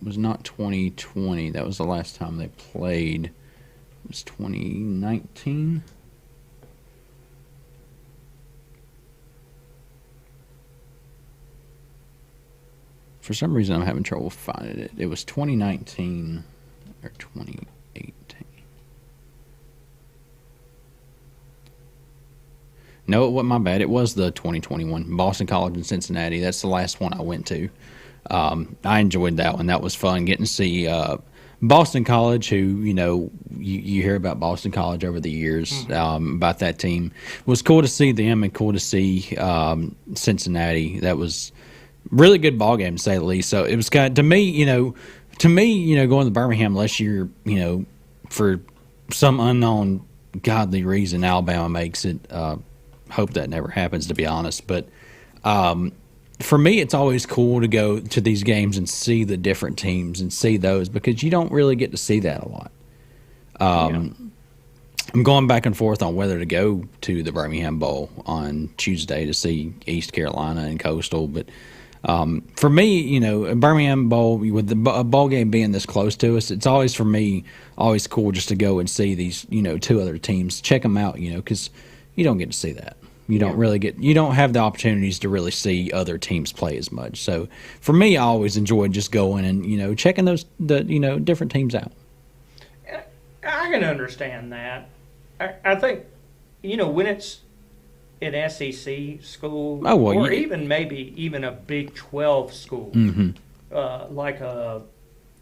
It was not 2020. That was the last time they played. It was 2019. For some reason, I'm having trouble finding it. It was 2019 or 2018. No, my bad. It was the 2021 Boston College in Cincinnati. That's the last one I went to. I enjoyed that one. That was fun getting to see Boston College, who, you hear about Boston College over the years, about that team. It was cool to see them and cool to see Cincinnati. That was really good ball game, to say the least. So it was kind of, to me, going to Birmingham, unless you're, for some unknown godly reason, Alabama makes it. Hope that never happens, to be honest. But for me, it's always cool to go to these games and see the different teams and see those, because you don't really get to see that a lot. I'm going back and forth on whether to go to the Birmingham Bowl on Tuesday to see East Carolina and Coastal, but for me, a Birmingham Bowl, with a bowl game being this close to us, it's always, for me, always cool just to go and see these, two other teams, check them out, because you don't get to see that. You don't have the opportunities to really see other teams play as much. So for me, I always enjoyed just going and, checking the different teams out. I can understand that. I think, when it's an SEC school, or even maybe even a Big 12 school, like an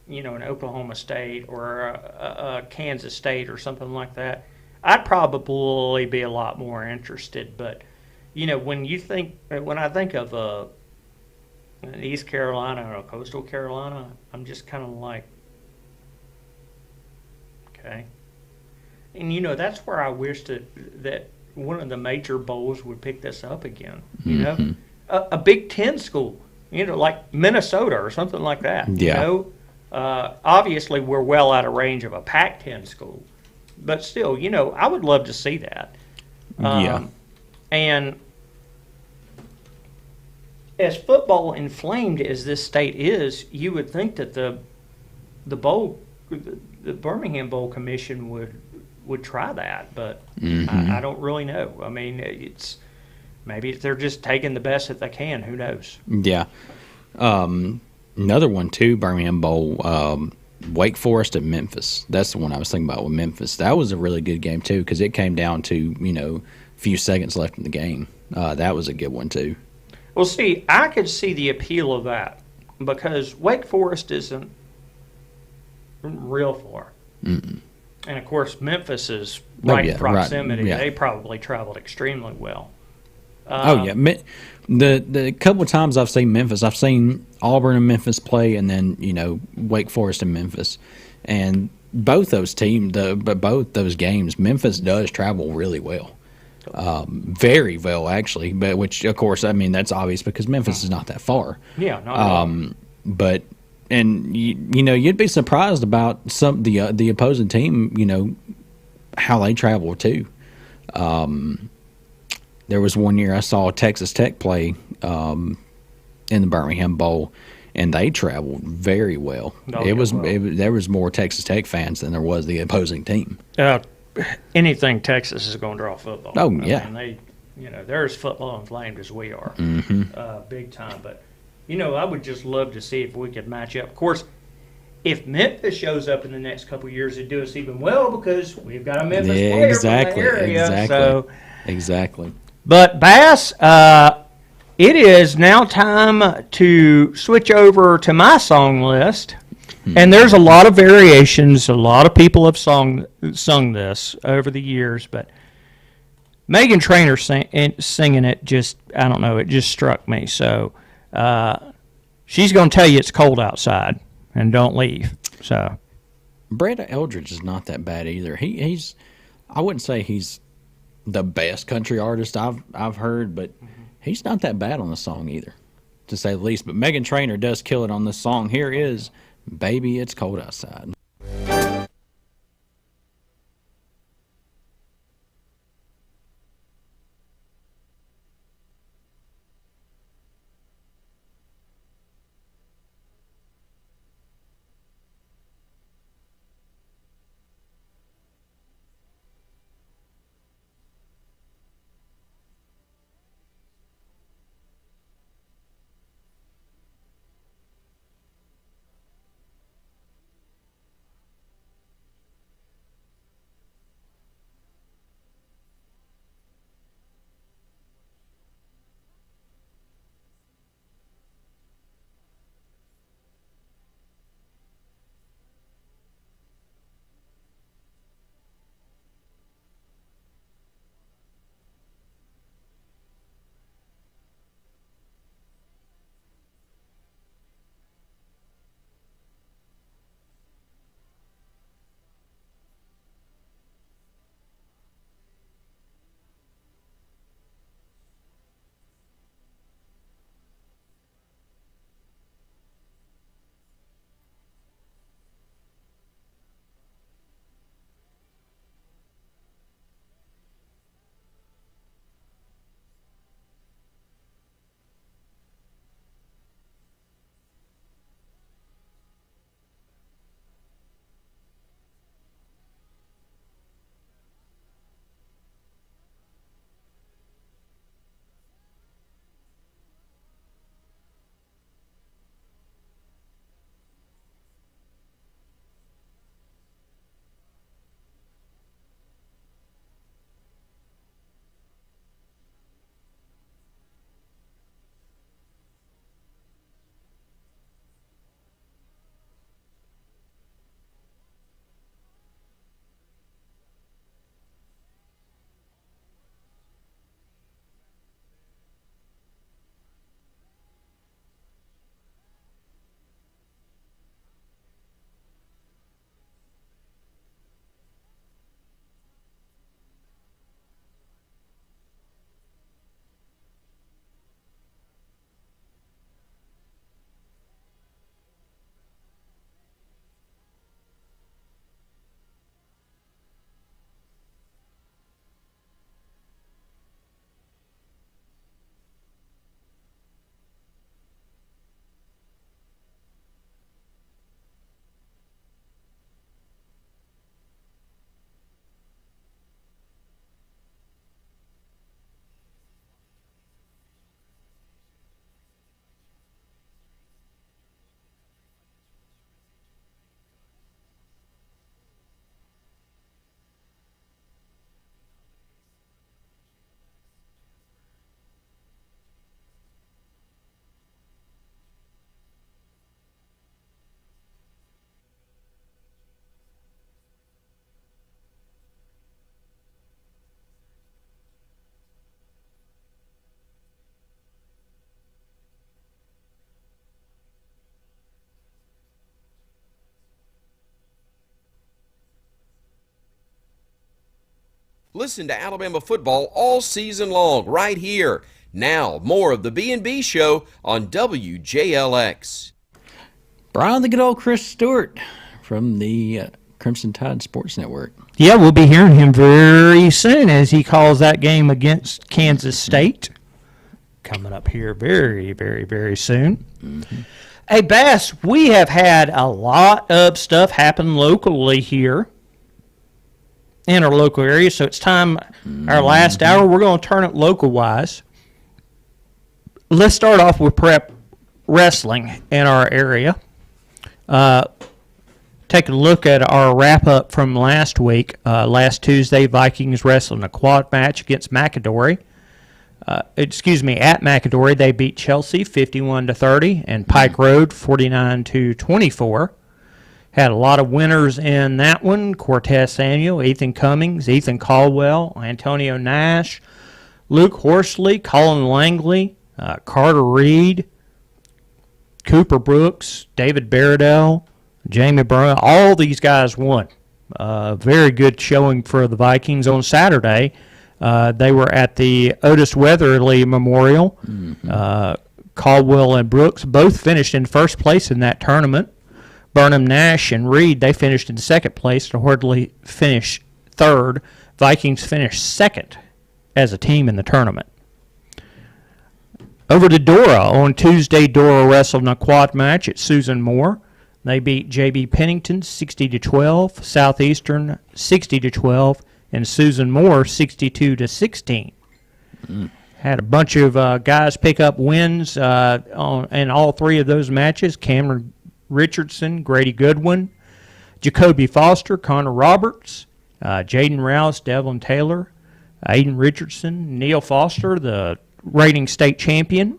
Oklahoma State or a Kansas State or something like that, I'd probably be a lot more interested. But, when I think of East Carolina or Coastal Carolina, I'm just kind of like, okay. And that's where I wish that one of the major bowls would pick this up again. A Big Ten school, like Minnesota or something like that. Yeah. Obviously we're well out of range of a Pac-10 school, but still, I would love to see that. Yeah. And as football inflamed as this state is, you would think that the Birmingham Bowl Commission would try that, but I don't really know. I mean, maybe they're just taking the best that they can. Who knows? Yeah. Another one too, Birmingham Bowl, Wake Forest and Memphis. That's the one I was thinking about with Memphis. That was a really good game too because it came down to a few seconds left in the game. That was a good one too. Well, see, I could see the appeal of that because Wake Forest isn't real far. Mm-mm. And, of course, Memphis is right in proximity. Right. Yeah. They probably traveled extremely well. The couple of times I've seen Memphis, I've seen Auburn and Memphis play and then, Wake Forest and Memphis. And both those teams, both those games, Memphis does travel really well. Very well, actually, but which, of course, I mean, that's obvious because Memphis is not that far. Yeah, not at all. But and you'd be surprised about the opposing team, how they travel too. There was one year I saw Texas Tech play in the Birmingham Bowl, and they traveled very well. There was more Texas Tech fans than there was the opposing team. Anything Texas is going to draw football. Oh, yeah. I mean, they're as football inflamed as we are, big time. But I would just love to see if we could match up. Of course, if Memphis shows up in the next couple of years, it'd do us even well because we've got a Memphis player from the area. Exactly. But Bass, it is now time to switch over to my song list. And there's a lot of variations. A lot of people have sung this over the years, but Meghan Trainor singing it just, I don't know, it just struck me. So she's going to tell you it's cold outside and don't leave. So Brad Eldridge is not that bad either. He's I wouldn't say he's the best country artist I've heard, but he's not that bad on the song either, to say the least. But Meghan Trainor does kill it on this song. Here is Baby, It's Cold Outside. Listen to Alabama football all season long right here. Now, more of the B&B Show on WJLX. Brian, the good old Chris Stewart from the Crimson Tide Sports Network. Yeah, we'll be hearing him very soon as he calls that game against Kansas State. Coming up here very, very, very soon. Mm-hmm. Hey, Bass, we have had a lot of stuff happen locally here in our local area, so it's time, our last hour, we're going to turn it local-wise. Let's start off with prep wrestling in our area. Take a look at our wrap-up from last week. Last Tuesday, Vikings wrestled a quad match against McAdory. At McAdory, they beat Chelsea 51-30 and Pike Road 49-24. Had a lot of winners in that one. Cortez Samuel, Ethan Cummings, Ethan Caldwell, Antonio Nash, Luke Horsley, Colin Langley, Carter Reed, Cooper Brooks, David Baradell, Jamie Brown. All these guys won. Very good showing for the Vikings on Saturday. They were at the Otis Weatherly Memorial. Caldwell and Brooks both finished in first place in that tournament. Burnham, Nash, and Reed, they finished in second place. Hardly finished third. Vikings finished second as a team in the tournament. Over to Dora. On Tuesday, Dora wrestled in a quad match at Susan Moore. They beat J.B. Pennington 60-12, Southeastern 60-12, and Susan Moore 62-16. Had a bunch of guys pick up wins in all three of those matches. Cameron Richardson, Grady Goodwin, Jacoby Foster, Connor Roberts, Jaden Rouse, Devlin Taylor, Aiden Richardson, Neil Foster, the reigning state champion,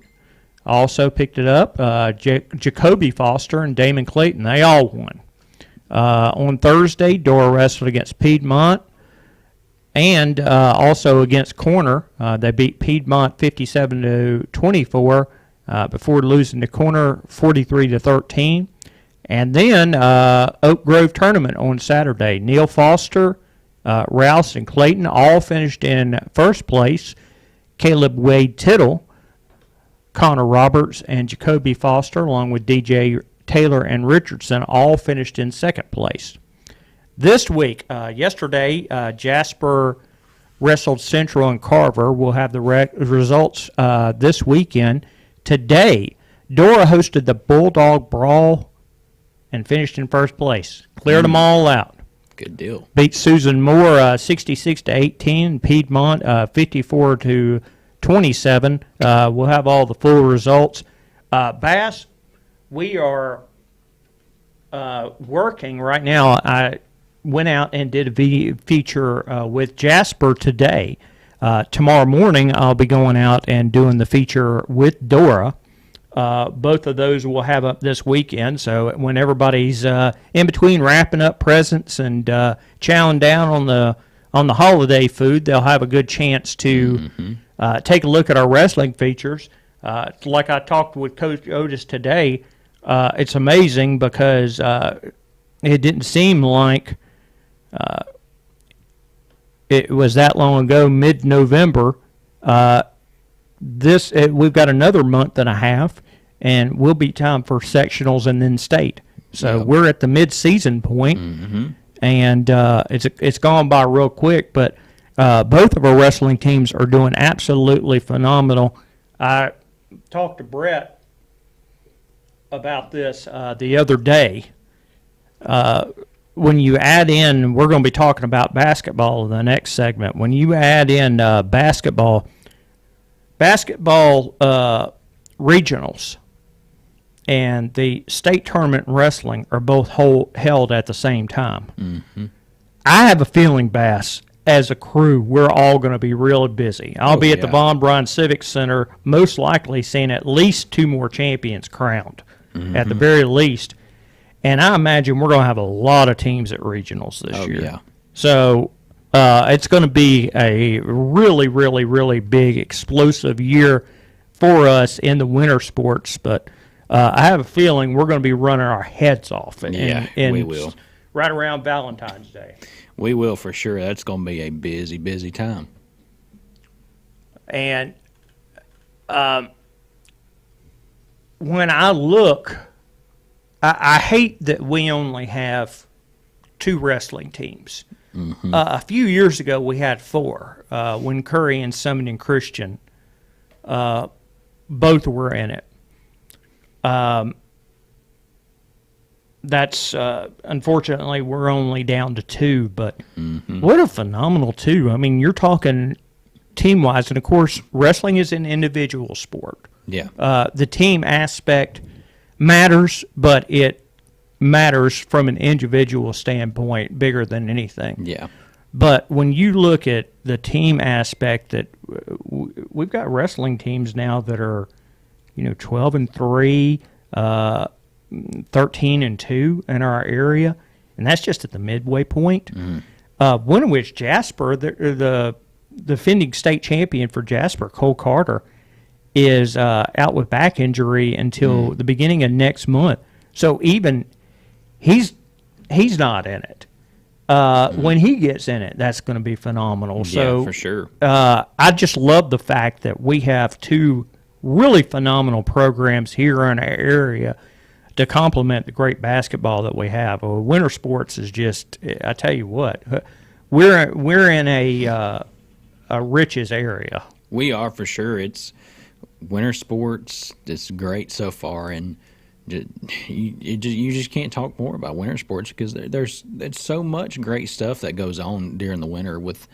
also picked it up. Jacoby Foster and Damon Clayton, they all won. On Thursday, Dora wrestled against Piedmont and also against Corner. They beat Piedmont 57-24 before losing to Corner 43-13. And then Oak Grove tournament on Saturday. Neil Foster, Rouse, and Clayton all finished in first place. Caleb Wade Tittle, Connor Roberts, and Jacoby Foster, along with DJ Taylor and Richardson, all finished in second place. This week, yesterday, Jasper wrestled Central and Carver. We'll have the results this weekend. Today, Dora hosted the Bulldog Brawl and finished in first place. Cleared them all out. Good deal. Beat Susan Moore 66-18, Piedmont 54-27. We'll have all the full results. Bass, we are working right now. I went out and did a feature with Jasper today. Tomorrow morning, I'll be going out and doing the feature with Dora. Both of those we'll have up this weekend, so when everybody's in between wrapping up presents and chowing down on the holiday food, they'll have a good chance to take a look at our wrestling features. Like I talked with Coach Otis today, it's amazing because it didn't seem like it was that long ago, mid-November. We've got another month and a half, and we'll be time for sectionals and then state. So we're at the mid-season point, and it's gone by real quick. But both of our wrestling teams are doing absolutely phenomenal. I talked to Brett about this the other day. When you add in, we're going to be talking about basketball in the next segment. When you add in basketball regionals and the state tournament in wrestling are both held at the same time. I have a feeling, Bass, as a crew, we're all going to be really busy. I'll be at the Von Braun Civic Center, most likely seeing at least two more champions crowned, at the very least. And I imagine we're going to have a lot of teams at regionals this year. Yeah. So it's going to be a really, really, really big, explosive year for us in the winter sports. But I have a feeling we're going to be running our heads off. We will. Right around Valentine's Day. We will for sure. That's going to be a busy, busy time. And when I look, I hate that we only have 2 wrestling teams. A few years ago, we had 4 when Curry and Summoning Christian both were in it. That's unfortunately we're only down to 2, but what a phenomenal 2! I mean, you're talking team-wise, and of course, wrestling is an individual sport. Yeah. The team aspect matters, but it matters from an individual standpoint bigger than anything. Yeah. But when you look at the team aspect, that we've got wrestling teams now that are, 12-3, 13-2 in our area, and that's just at the midway point. One of which Jasper, the defending state champion for Jasper, Cole Carter, is out with back injury until the beginning of next month. So even he's not in it. When he gets in it, that's going to be phenomenal. So, yeah, for sure. I just love the fact that we have 2 really phenomenal programs here in our area to complement the great basketball that we have. Winter sports is just, I tell you what, we're in a riches area. We are for sure. It's winter sports. It's great so far, and you just can't talk more about winter sports because there's so much great stuff that goes on during the winter with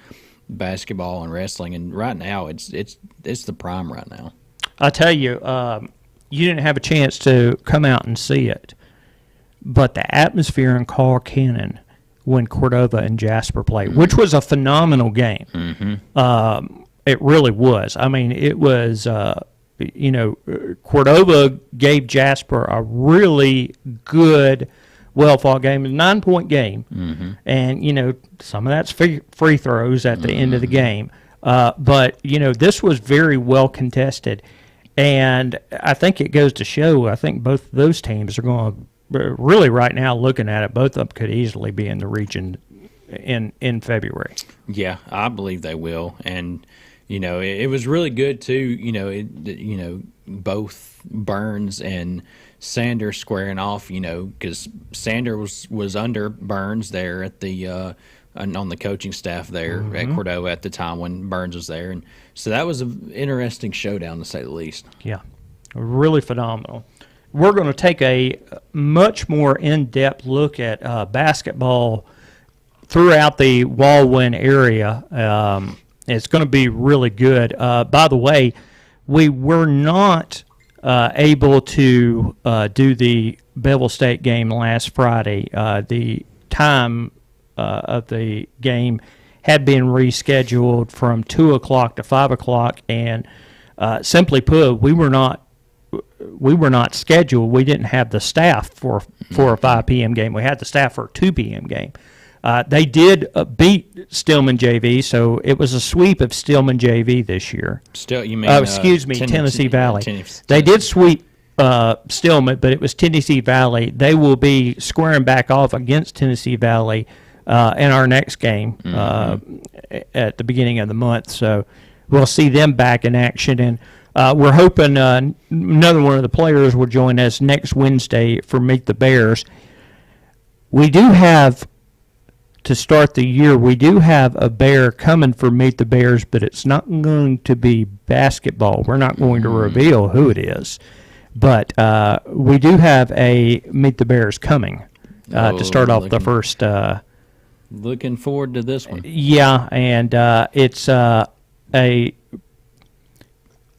basketball and wrestling. And right now, it's the prime right now. I tell you, you didn't have a chance to come out and see it, but the atmosphere in Carl Cannon when Cordova and Jasper played, which was a phenomenal game. It really was. I mean, it was, Cordova gave Jasper a really good, well-fought game, a 9-point game. And, some of that's free throws at the end of the game. But, this was very well contested. And I think it goes to show, I think both of those teams are going to, really right now looking at it, both of them could easily be in the region in February. Yeah, I believe they will. And, it was really good, too, both Burns and Sander squaring off, because Sander was under Burns there at the on the coaching staff there at Cordova at the time when Burns was there. And so that was an interesting showdown, to say the least. Yeah, really phenomenal. We're going to take a much more in-depth look at basketball throughout the Walwyn area. It's going to be really good. By the way, we were not able to do the Bevel State game last Friday. The time of the game had been rescheduled from 2 o'clock to 5 o'clock, and simply put, we were not scheduled. We didn't have the staff for a 5 p.m. game. We had the staff for a 2 p.m. game. They did beat Stillman JV, so it was a sweep of Stillman JV this year. You mean? Tennessee Valley. They did sweep Stillman, but it was Tennessee Valley. They will be squaring back off against Tennessee Valley in our next game at the beginning of the month. So we'll see them back in action, and we're hoping another one of the players will join us next Wednesday for Meet the Bears. We do have, to start the year, we do have a bear coming for Meet the Bears, but it's not going to be basketball. We're not going to reveal who it is. But we do have a Meet the Bears coming to start off the first. Looking forward to this one. Yeah, and it's a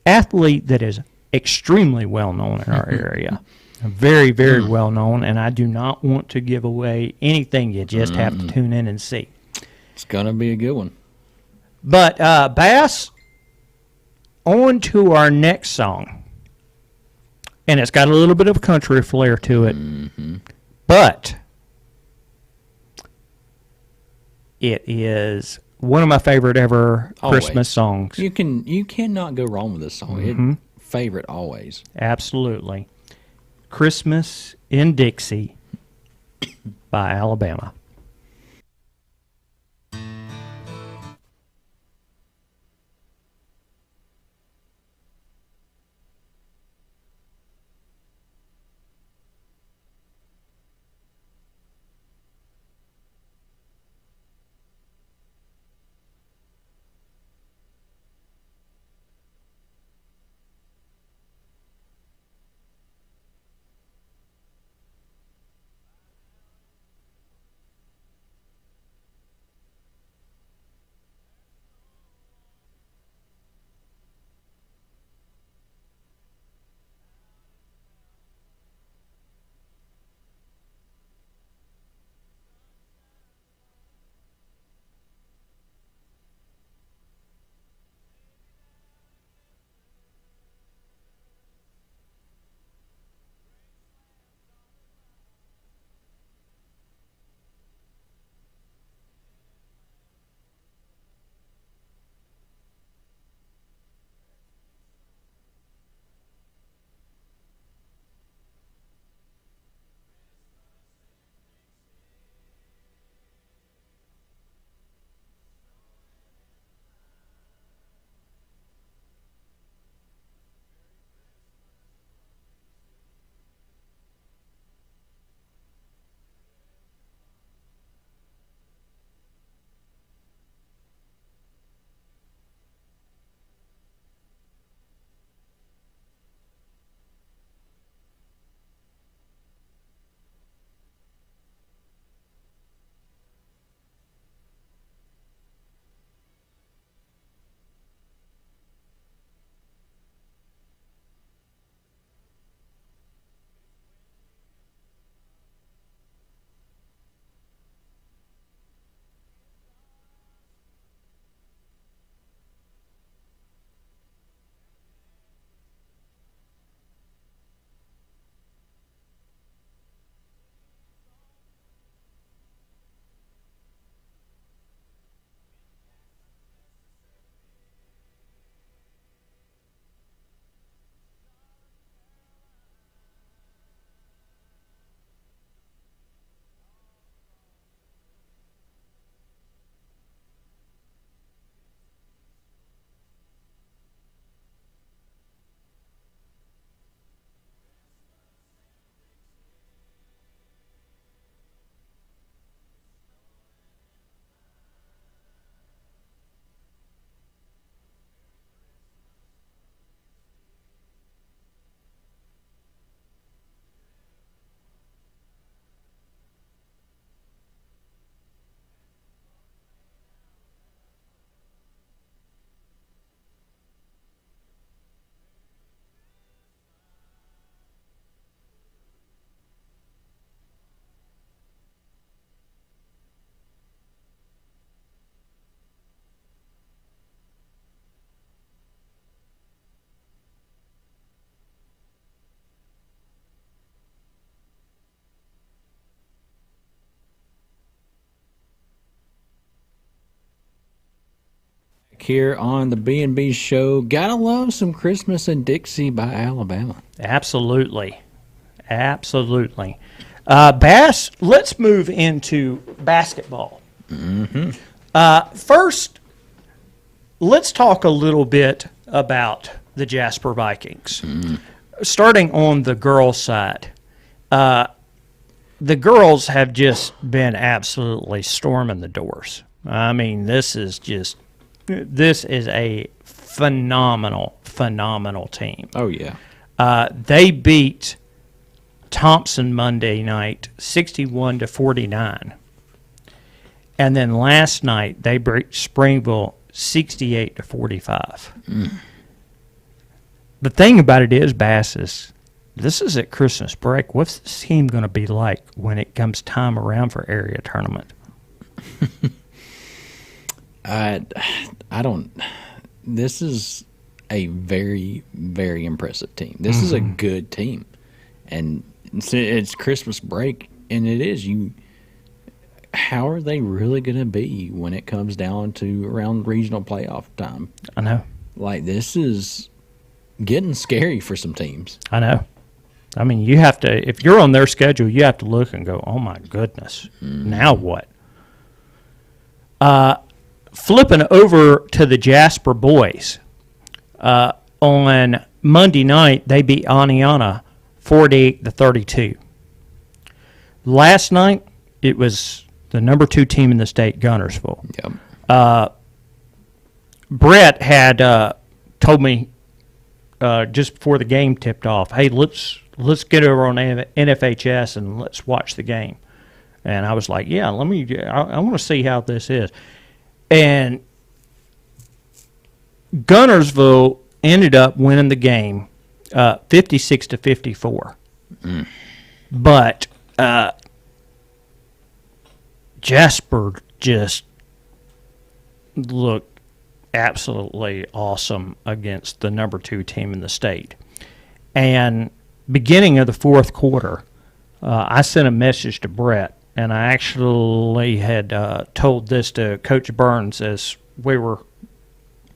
athlete that is extremely well known in our area. Very, very well known, and I do not want to give away anything. You just have to tune in and see. It's going to be a good one. But, Bass, on to our next song. And it's got a little bit of country flair to it. But it is one of my favorite ever Christmas songs. You cannot go wrong with this song. Favorite always. Absolutely. Christmas in Dixie by Alabama. here on the B&B Show. Gotta love some Christmas in Dixie by Alabama. Absolutely. Bass, let's move into basketball. First, let's talk a little bit about the Jasper Vikings. Starting on the girls' side, the girls have just been absolutely storming the doors. I mean, this is a phenomenal team. Oh, yeah. They beat Thompson Monday night 61-49. And then last night they beat Springville 68-45. The thing about it is, Bass, this is at Christmas break. What's this team going to be like when it comes time around for area tournament? I don't. This is a very, very impressive team. This is a good team, and it's Christmas break, and it is you. How are they really going to be when it comes down to around regional playoff time? I know. Like, this is getting scary for some teams. I know. I mean, you have to, if you're on their schedule, you have to look and go, oh my goodness, now what? Flipping over to the Jasper boys, on Monday night, they beat Aniana 48-32. Last night, it was the number 2 team in the state, Gunnersville. Yep. Brett had told me just before the game tipped off, hey, let's get over on NFHS and let's watch the game. And I was like, yeah, I want to see how this is. And Gunnersville ended up winning the game 56-54. But Jasper just looked absolutely awesome against the number 2 team in the state. And beginning of the fourth quarter, I sent a message to Brett, and I actually had told this to Coach Burns as we were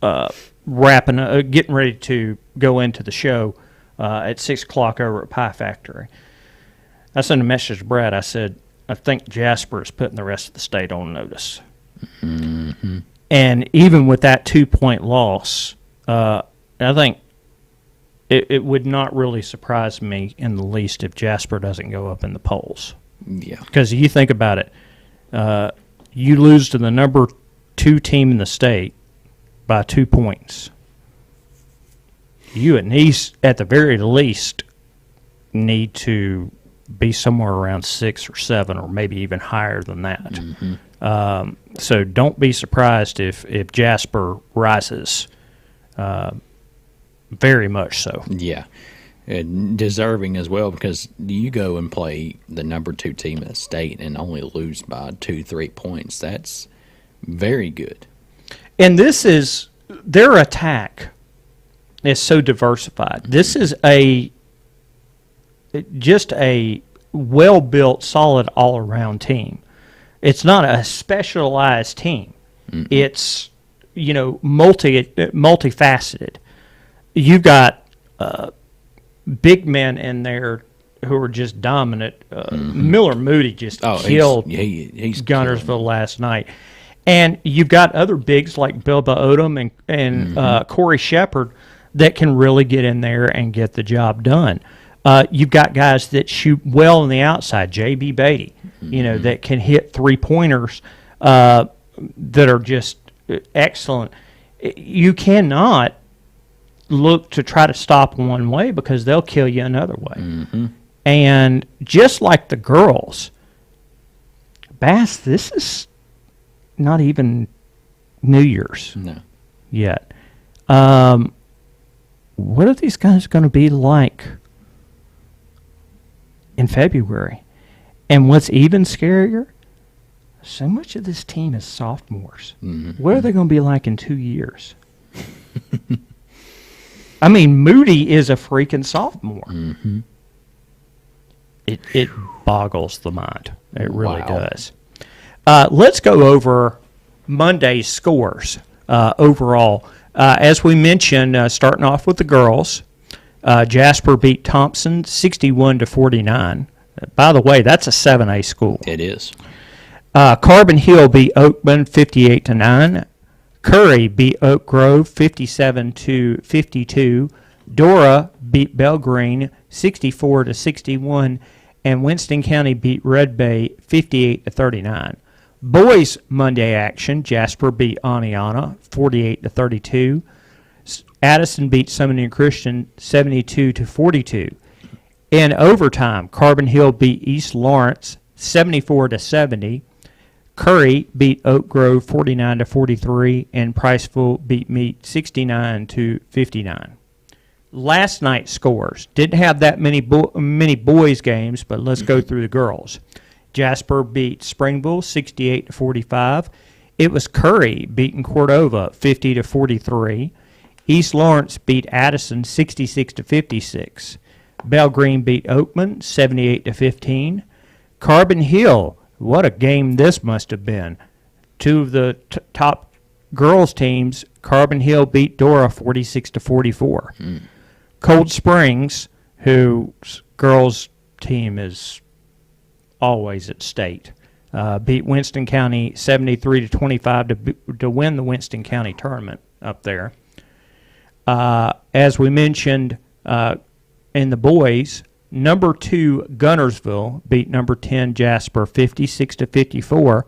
getting ready to go into the show at 6 o'clock over at Pie Factory. I sent a message to Brett. I said, I think Jasper is putting the rest of the state on notice. And even with that 2-point loss, I think it would not really surprise me in the least if Jasper doesn't go up in the polls. Yeah. Because you think about it, you lose to the number 2 team in the state by 2 points. You at the very least need to be somewhere around 6 or 7 or maybe even higher than that. So don't be surprised if Jasper rises, very much so. Yeah. And deserving as well, because you go and play the number 2 team in the state and only lose by 2-3 points. That's very good. And this is their attack is so diversified. This is just a well-built, solid all-around team. It's not a specialized team. It's multifaceted. You've got big men in there who are just dominant. Miller Moody just killed he's Gunnersville last night. And you've got other bigs like Bilba Odom and Corey Shepard that can really get in there and get the job done. You've got guys that shoot well on the outside, J.B. Beatty, that can hit 3-pointers that are just excellent. You cannot look to try to stop one way because they'll kill you another way. And just like the girls, Bass, this is not even New Year's yet. What are these guys going to be like in February? And what's even scarier, so much of this team is sophomores. What are they going to be like in 2 years? I mean, Moody is a freaking sophomore. It boggles the mind. It really does. Let's go over Monday's scores. overall. As we mentioned, starting off with the girls, Jasper beat Thompson 61-49. By the way, that's a 7A school. It is. Carbon Hill beat Oakman 58-9. Curry beat Oak Grove 57-52. Dora beat Belgreen 64-61, and Winston County beat Red Bay 58-39. Boys Monday action: Jasper beat Aniana 48-32. Addison beat Summoning Christian 72-42. In overtime, Carbon Hill beat East Lawrence 74-70. Curry beat Oak Grove 49-43, and Priceville beat Meade 69-59. Last night's scores didn't have that many boys games, but let's go through the girls. Jasper beat Springville 68-45. It was Curry beating Cordova 50-43. East Lawrence beat Addison 66-56. Belgreen beat Oakman 78-15. Carbon Hill, what a game this must have been. Two of the top girls teams, Carbon Hill beat Dora 46-44. Cold Springs, whose girls team is always at state, beat Winston County 73-25 to win the Winston County tournament up there. As we mentioned in the boys, number 2 Gunnersville beat number 10 Jasper 56-54,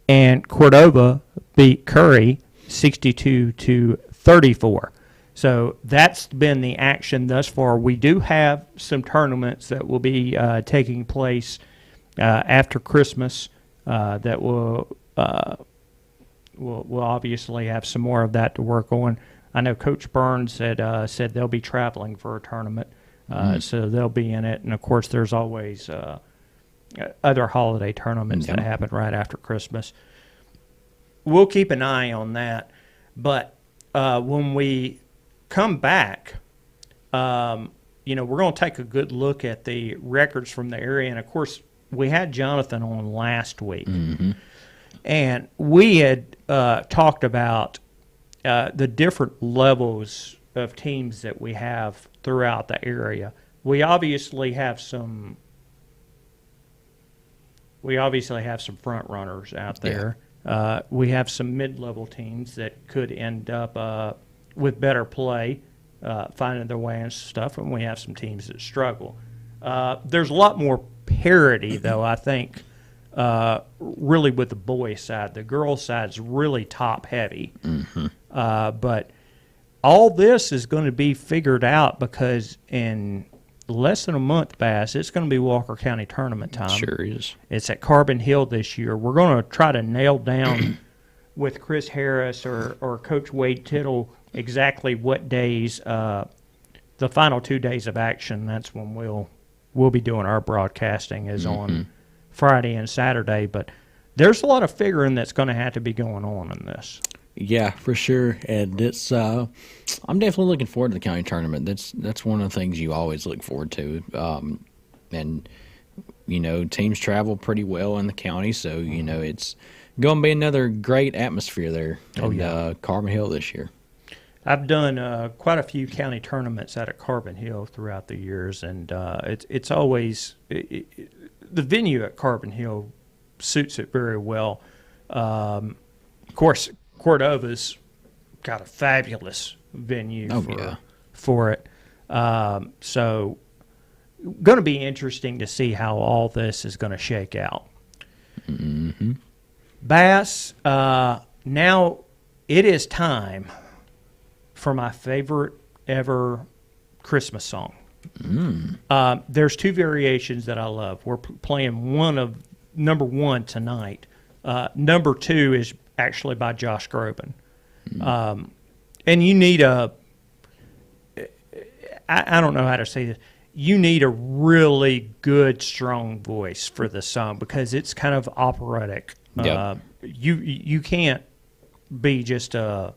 and Cordova beat Curry 62-34. So that's been the action thus far. We do have some tournaments that will be taking place after Christmas that will we'll obviously have some more of that to work on. I know Coach Burns said they'll be traveling for a tournament, so they'll be in it. And, of course, there's always other holiday tournaments that happen right after Christmas. We'll keep an eye on that. But when we come back, we're going to take a good look at the records from the area. And, of course, we had Jonathan on last week. And we had talked about the different levels of teams that we have throughout the area. We obviously have some front runners out there. We have some mid-level teams that could end up with better play, finding their way and stuff, and we have some teams that struggle. There's a lot more parity, though, I think, really with the boys' side. The girls' side's really top-heavy. But all this is going to be figured out because in less than a month, Bass, it's going to be Walker County tournament time. Sure is. It's at Carbon Hill this year. We're going to try to nail down with Chris Harris or Coach Wade Tittle exactly what days, the final 2 days of action. That's when we'll be doing our broadcasting is on Friday and Saturday. But there's a lot of figuring that's going to have to be going on in this. Yeah, for sure, and it's I'm definitely looking forward to the county tournament. That's one of the things you always look forward to, and teams travel pretty well in the county, so it's going to be another great atmosphere there in Carbon Hill this year. I've done quite a few county tournaments out at Carbon Hill throughout the years, and it's always the venue at Carbon Hill suits it very well. Of course, Cordova's got a fabulous venue for it. So going to be interesting to see how all this is going to shake out. Bass, now it is time for my favorite ever Christmas song. There's 2 variations that I love. We're playing one of number 1 tonight. Number 2 is actually by Josh Groban. And you need I don't know how to say this. You need a really good, strong voice for this song because it's kind of operatic. You can't be just a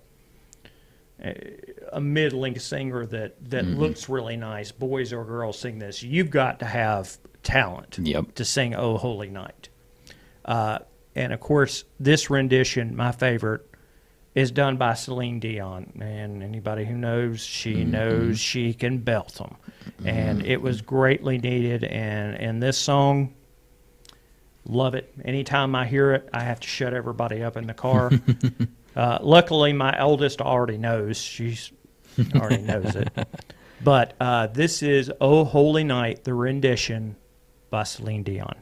middling singer that looks really nice. Boys or girls sing this. You've got to have talent to sing "Oh Holy Night." And, of course, this rendition, my favorite, is done by Celine Dion, and anybody who knows, she knows she can belt them, and it was greatly needed. And this song, love it. Anytime I hear it, I have to shut everybody up in the car. Luckily, my eldest already knows. She's already knows it. But this is "Oh Holy Night," the rendition by Celine Dion.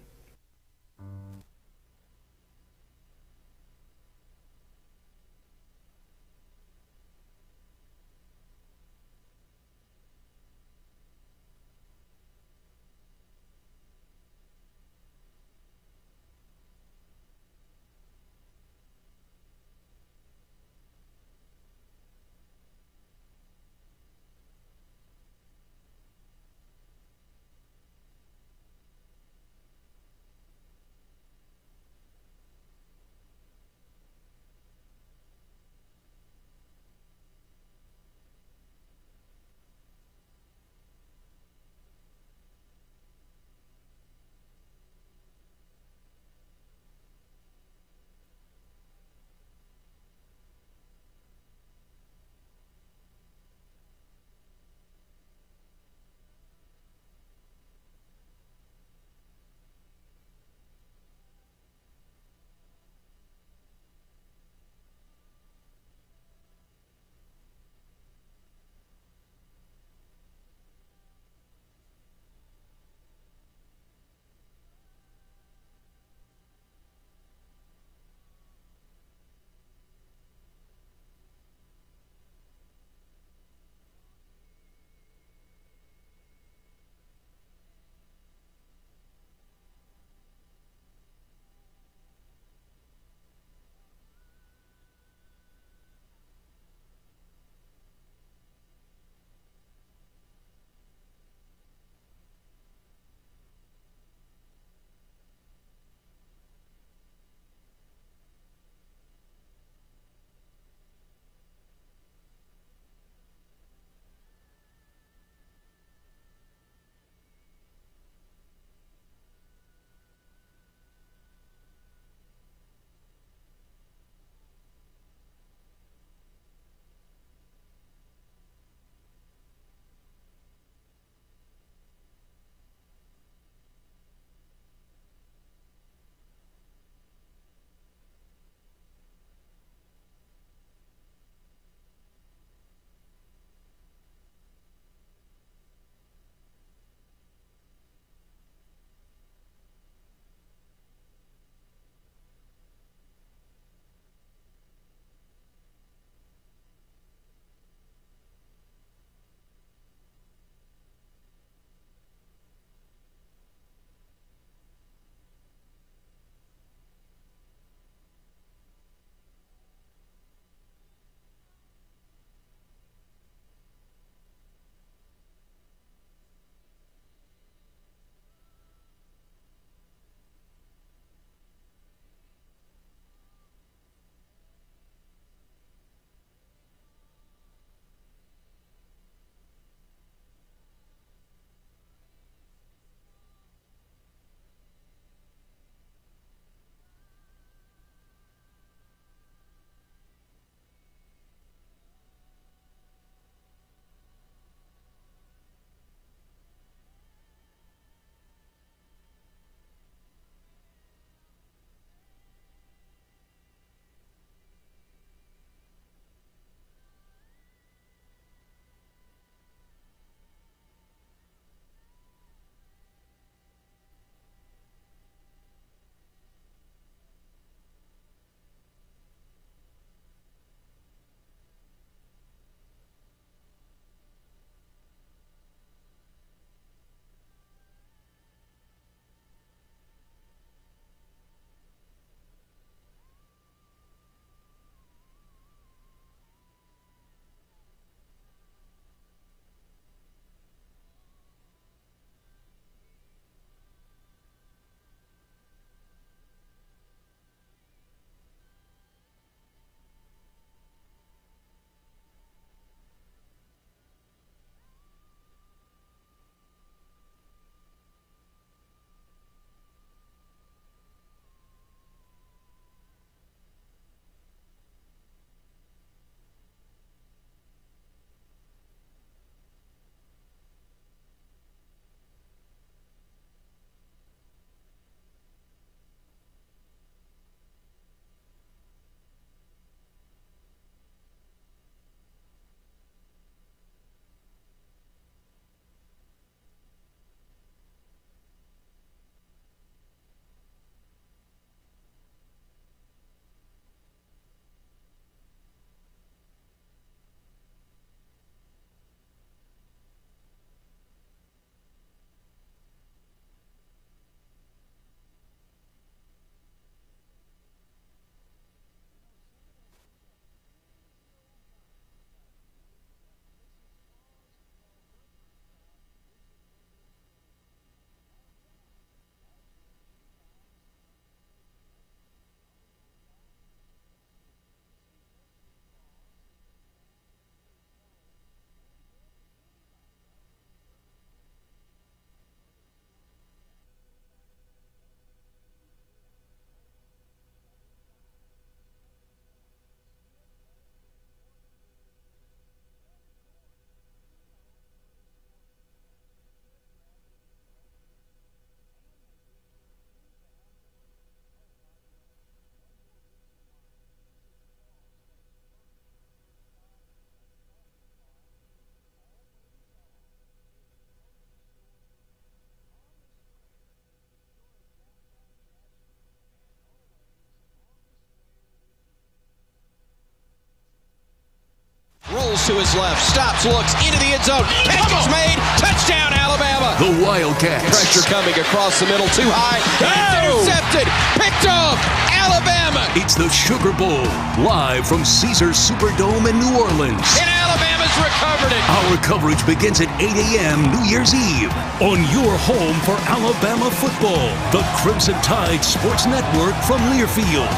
to his left, stops, looks into the end zone. Catch is made. Touchdown, Alabama. The Wildcats. Pressure coming across the middle, too high. It's intercepted. Picked off. Alabama. It's the Sugar Bowl, live from Caesars Superdome in New Orleans. And Alabama's recovered it. Our coverage begins at 8 a.m. New Year's Eve on your home for Alabama football, the Crimson Tide Sports Network from Learfield.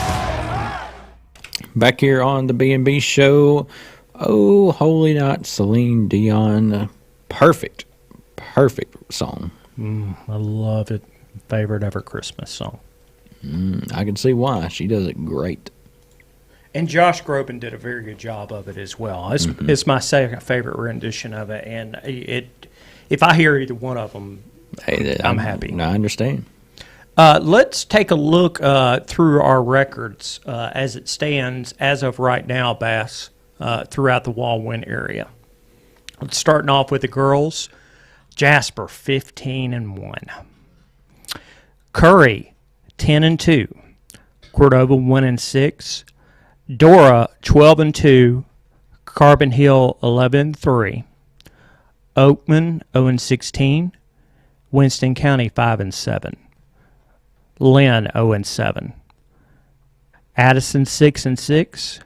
Back here on the B&B Show. Oh, Holy Night, Celine Dion. Perfect song. I love it. Favorite ever Christmas song. I can see why. She does it great. And Josh Groban did a very good job of it as well. It's my second favorite rendition of it, and if I hear either one of them, I'm happy. I understand. Let's take a look through our records as it stands as of right now, Bass, throughout the Wall-Win area. Let's starting off with the girls. Jasper 15-1, Curry 10-2, Cordova 1-6, Dora 12-2, Carbon Hill 11-3, Oakman 0-16, Winston County 5-7. Lynn 0-7, Addison 6-6,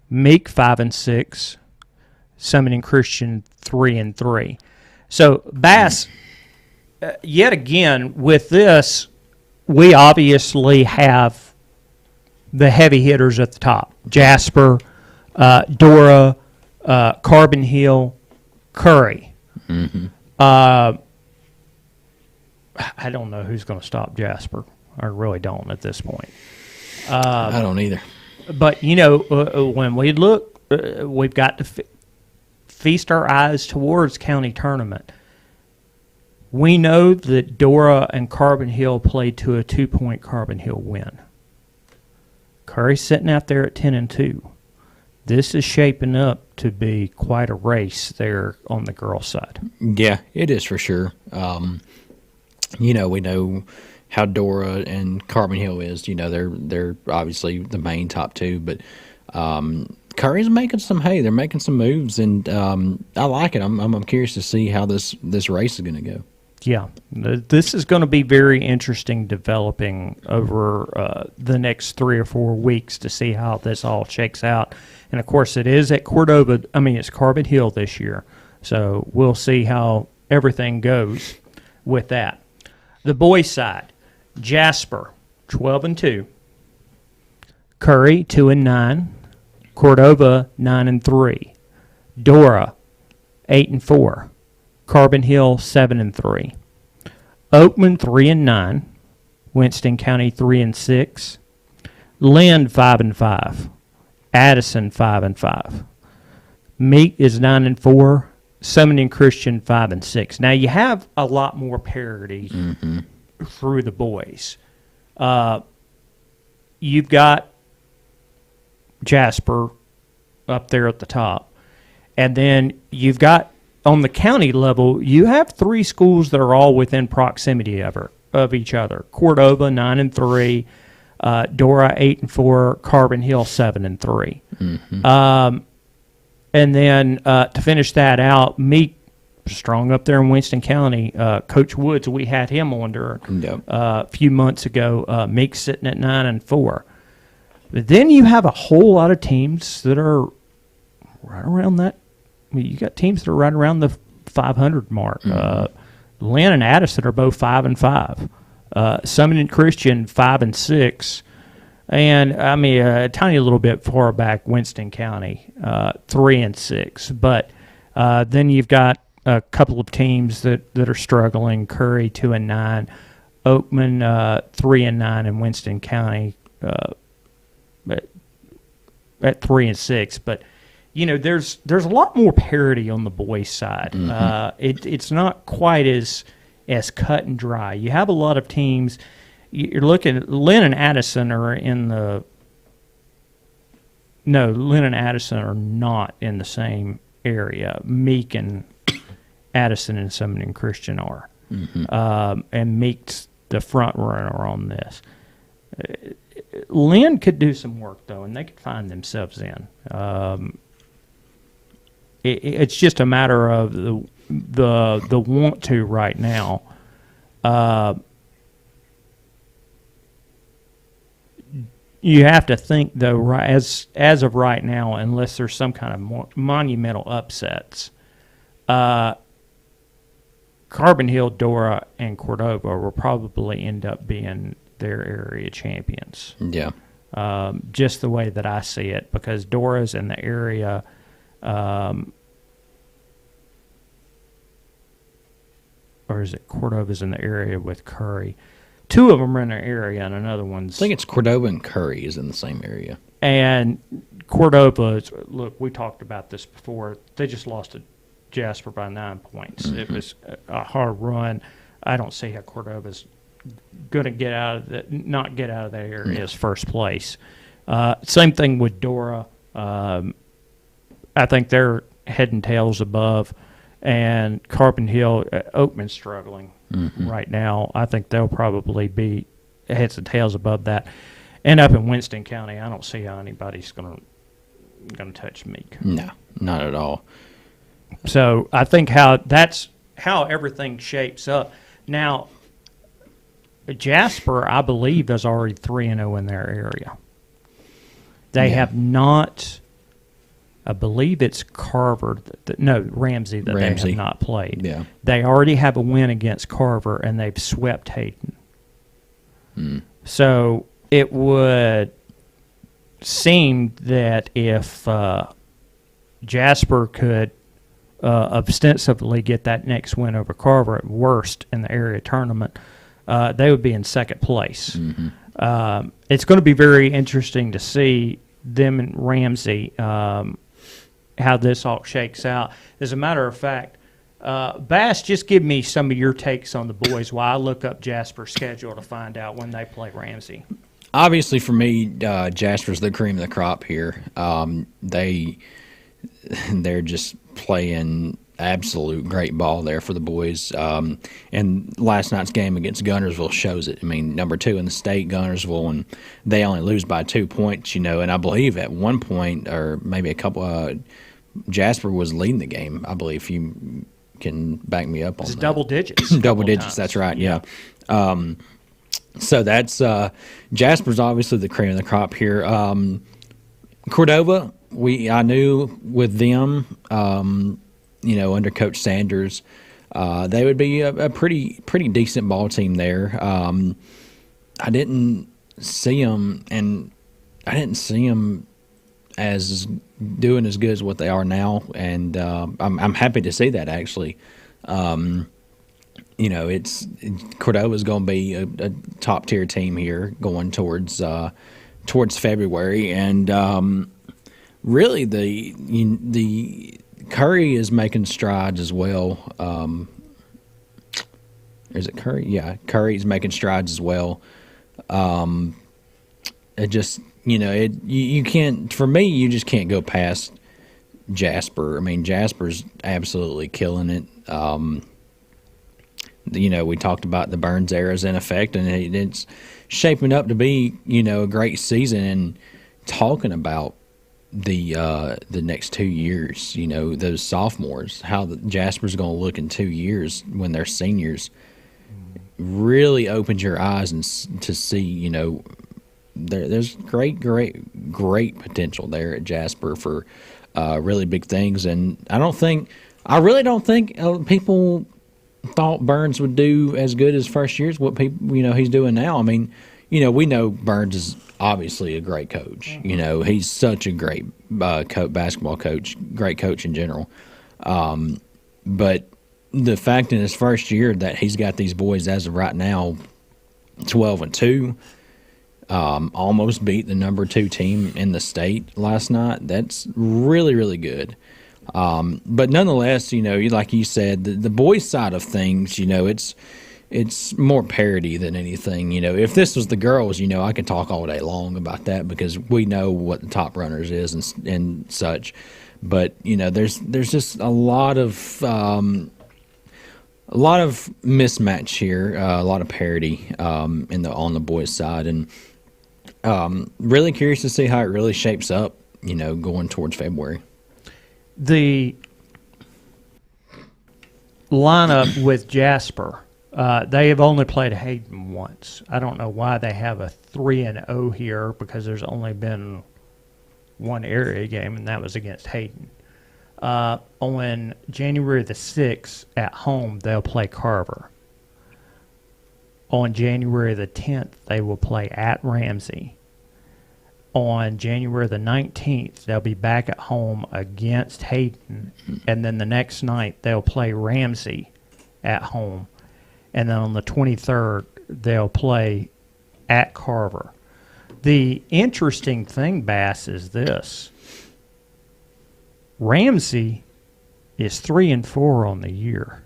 Meek 5-6, Summoning Christian 3-3. So Bass, yet again with this, we obviously have the heavy hitters at the top: Jasper, Dora, Carbon Hill, Curry. I don't know who's going to stop Jasper. I really don't at this point. I don't either. But, when we look, we've got to feast our eyes towards county tournament. We know that Dora and Carbon Hill played to a 2-point Carbon Hill win. Curry's sitting out there at 10-2. This is shaping up to be quite a race there on the girls' side. Yeah, it is for sure. We know how Dora and Carbon Hill is. They're obviously the main top two, but Curry's making some hay. They're making some moves, and I like it. I'm curious to see how this race is going to go. Yeah, this is going to be very interesting developing over the next 3 or 4 weeks to see how this all shakes out. And, of course, it is at Cordova. It's Carbon Hill this year. So we'll see how everything goes with that. The boys' side, Jasper, 12-2. Curry, 2-9. Cordova, 9-3. Dora, 8-4. Carbon Hill 7-3, Oakman 3-9, Winston County 3-6, Lynn 5-5, Addison 5-5, Meek is 9-4, Summoning Christian 5-6. Now you have a lot more parity through the boys. You've got Jasper up there at the top, and then you've got on the county level, you have 3 schools that are all within proximity of each other. Cordova 9-3, Dora 8-4, Carbon Hill 7-3. And then to finish that out, Meek strong up there in Winston County. Coach Woods, we had him on there a few months ago. Meek sitting at 9-4. But then you have a whole lot of teams that are right around that. You got teams that are right around the 500 mark. Lynn and Addison are both 5-5. Summoning Christian 5-6, and a tiny little bit far back, Winston County 3-6. But then you've got a couple of teams that are struggling. Curry 2-9, Oakman 3-9, and Winston County at 3-6. But there's a lot more parity on the boys' side. It's not quite as cut and dry. You have a lot of teams. You're looking at Lynn and Addison are in the. No, Lynn and Addison are not in the same area. Meek and Addison and Summoning Christian are, and Meek's the front runner on this. Lynn could do some work though, and they could find themselves in. it's just a matter of the want to right now. You have to think, though, as of right now, unless there's some kind of monumental upsets, Carbon Hill, Dora, and Cordova will probably end up being their area champions. Yeah. Just the way that I see it, because Dora's in the area. Or is it Cordova's in the area with Curry? Two of them are in their area, and another one's... I think it's Cordova and Curry is in the same area. And Cordova, look, we talked about this before. They just lost to Jasper by 9 points. It was a hard run. I don't see how Cordova's going to not get out of that area as first place. Same thing with Dora. I think they're head and tails above. And Carbon Hill, Oakman's struggling right now. I think they'll probably be heads and tails above that. And up in Winston County, I don't see how anybody's going to touch Meek. No, not at all. So I think that's how everything shapes up. Now, Jasper, I believe, is already 3-0 in their area. They have not. I believe it's Carver. Ramsey that they have not played. Yeah. They already have a win against Carver, and they've swept Hayden. So it would seem that if Jasper could ostensibly get that next win over Carver at worst in the area tournament, they would be in second place. It's going to be very interesting to see them and Ramsey, how this all shakes out. As a matter of fact, Bass, just give me some of your takes on the boys while I look up Jasper's schedule to find out when they play Ramsey. Obviously, for me, Jasper's the cream of the crop here. They're just playing absolute great ball there for the boys. And last night's game against Gunnersville shows it. I mean, number 2 in the state, Gunnersville, and they only lose by 2 points, and I believe at one point, or maybe a couple, Jasper was leading the game, I believe. You can back me up on that. It's double digits. Double digits, times. That's right, yeah. So that's Jasper's obviously the cream of the crop here. Cordova, I knew with them, under Coach Sanders, they would be a pretty decent ball team there. I didn't see them, as doing as good as what they are now, and I'm happy to see that actually. It's Cordova's going to be a top tier team here going towards February, and really the Curry is making strides as well. Is it Curry? Yeah, Curry's making strides as well. It just you can't. For me, you just can't go past Jasper. I mean, Jasper's absolutely killing it. We talked about the Burns era's in effect, and it's shaping up to be, a great season. And talking about the next 2 years, those sophomores, how Jasper's going to look in 2 years when they're seniors, really opens your eyes and to see, there's great potential there at Jasper for really big things. And I really don't think people thought Burns would do as good as first year as what people, he's doing now. I mean, we know Burns is obviously a great coach. He's such a great basketball coach, great coach in general. But the fact in his first year that he's got these boys as of right now 12-2, almost beat the number 2 team in the state last night. That's really, really good. But nonetheless, like you said, the boys' side of things, it's more parity than anything. If this was the girls, I could talk all day long about that because we know what the top runners is and such. But there's just a lot of mismatch here, a lot of parity on the boys' side, and really curious to see how it really shapes up. Going towards February. The lineup with Jasper. They have only played Hayden once. I don't know why they have a 3-0 here, because there's only been one area game, and that was against Hayden. On January the 6th at home, they'll play Carver. On January the 10th, they will play at Ramsey. On January the 19th, they'll be back at home against Hayden. And then the next night, they'll play Ramsey at home. And then on the 23rd, they'll play at Carver. The interesting thing, Bass, is this. Ramsey is 3-4 on the year.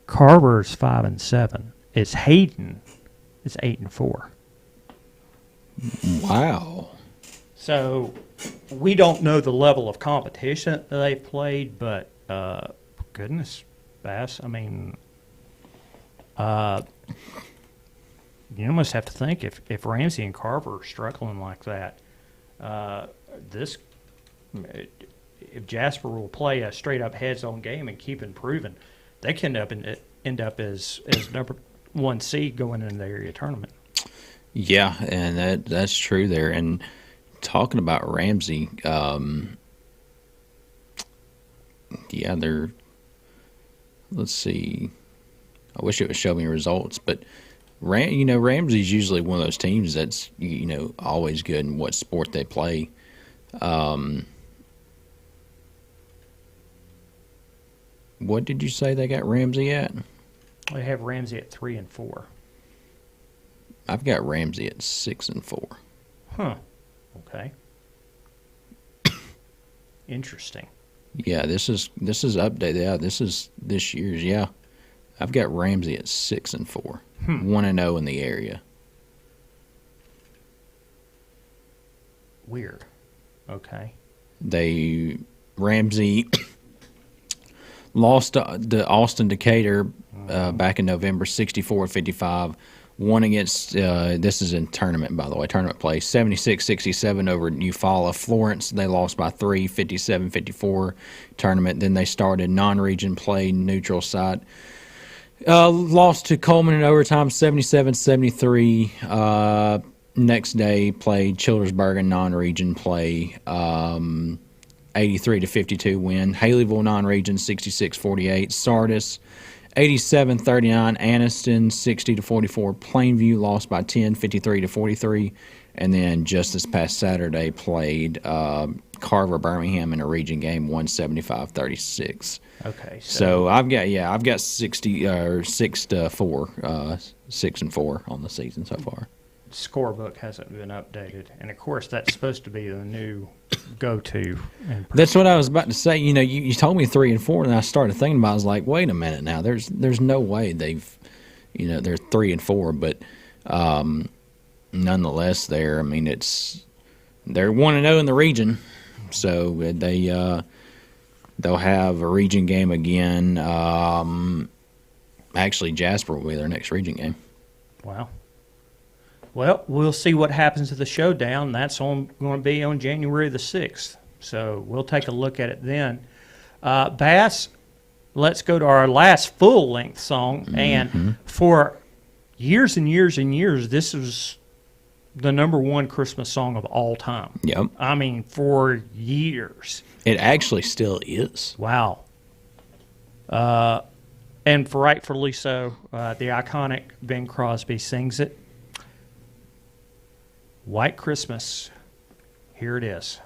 Carver is 5-7. It's Hayden is 8-4. Wow. So we don't know the level of competition that they've played, but goodness, Bass, I mean, you almost have to think if Ramsey and Carver are struggling like that, if Jasper will play a straight-up heads-on game and keep improving, they can end up as number one seed going into the area tournament. Yeah, and that's true there. And talking about Ramsey, let's see. I wish it would show me results, but Ramsey's usually one of those teams that's always good in what sport they play. What did you say they got Ramsey at? They have Ramsey at 3-4. I've got Ramsey at 6-4. Huh. Okay. Interesting. Yeah, this is updated. Yeah, this is this year's. Yeah, I've got Ramsey at 6-4, 1-0 in the area. Weird. Okay. Ramsey lost to Austin Decatur back in November, 64-55. Won against, this is in tournament, by the way, tournament play, 76-67 over Eufaula. Florence, they lost by 3, 57-54 tournament. Then they started non-region play, neutral site. Lost to Coleman in overtime, 77-73. Next day, played Childersburg in non-region play, 83-52 win. Haleyville non-region, 66-48. Sardis, 87-39. Anniston, 60-44. Plainview lost by 10, 53-43. And then just this past Saturday, played Carver Birmingham in a region game, 175-36. Okay. So I've got 6-4 on the season so far. Scorebook hasn't been updated, and of course that's supposed to be the new go-to. That's what I was about to say. You told me 3-4, and I started thinking about it. I was like, wait a minute now. There's no way they've, they're 3-4, but nonetheless, they're 1-0 in the region, so they'll have a region game again. Actually, Jasper will be their next region game. Wow. Well, we'll see what happens to the showdown. That's going to be on January the 6th. So we'll take a look at it then. Bass, let's go to our last full-length song. Mm-hmm. And for years and years and years, this is the number one Christmas song of all time. Yep. I mean, for years. It actually still is. Wow. And rightfully so, the iconic Bing Crosby sings it. White Christmas. Here it is.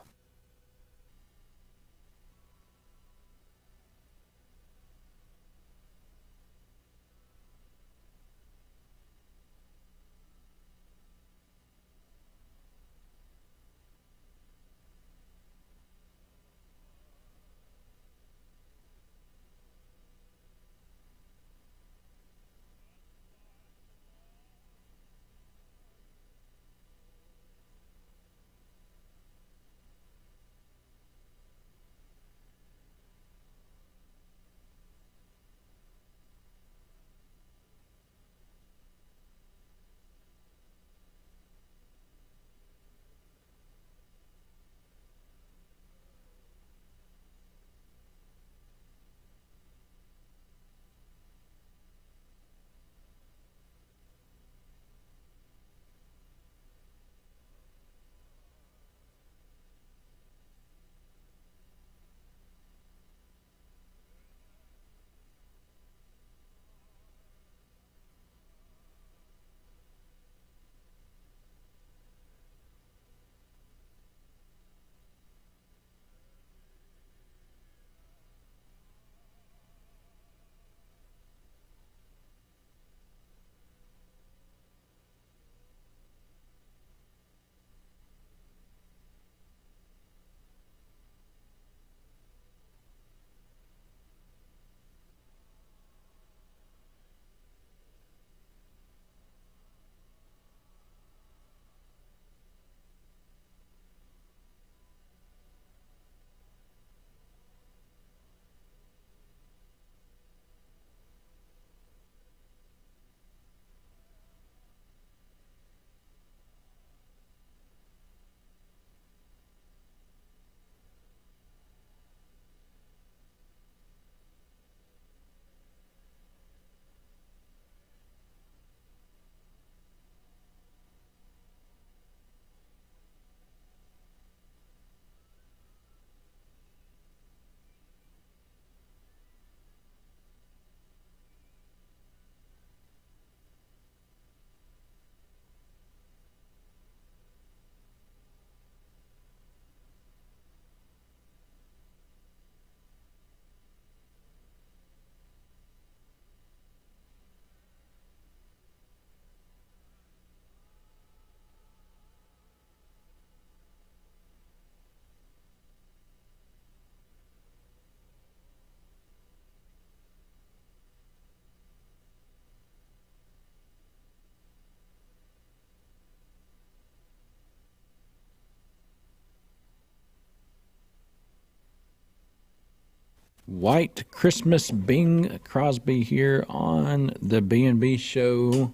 White Christmas, Bing Crosby here on the B&B Show.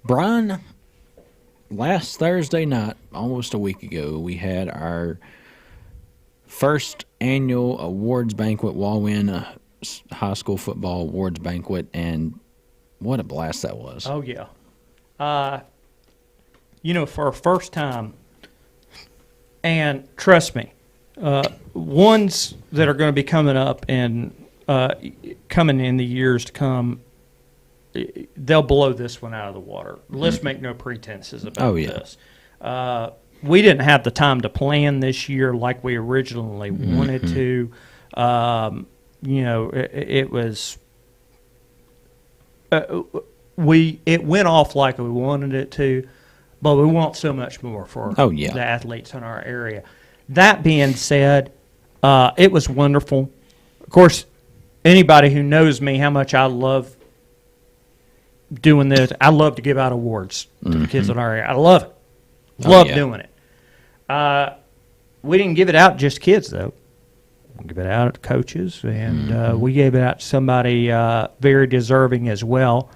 Brian, last Thursday night, almost a week ago, we had our first annual awards banquet, Wallwin High School Football Awards Banquet, and what a blast that was. Oh, yeah. For a first time, and trust me, ones that are going to be coming up and coming in the years to come, they'll blow this one out of the water. Let's make no pretenses about this. We didn't have the time to plan this year like we originally wanted to. It was it went off like we wanted it to, but we want so much more for the athletes in our area. That being said, it was wonderful. Of course, anybody who knows me, how much I love doing this, I love to give out awards to the kids in our area. I love it. Love doing it. We didn't give it out to just kids, though. We give it out to coaches, and we gave it out to somebody very deserving as well.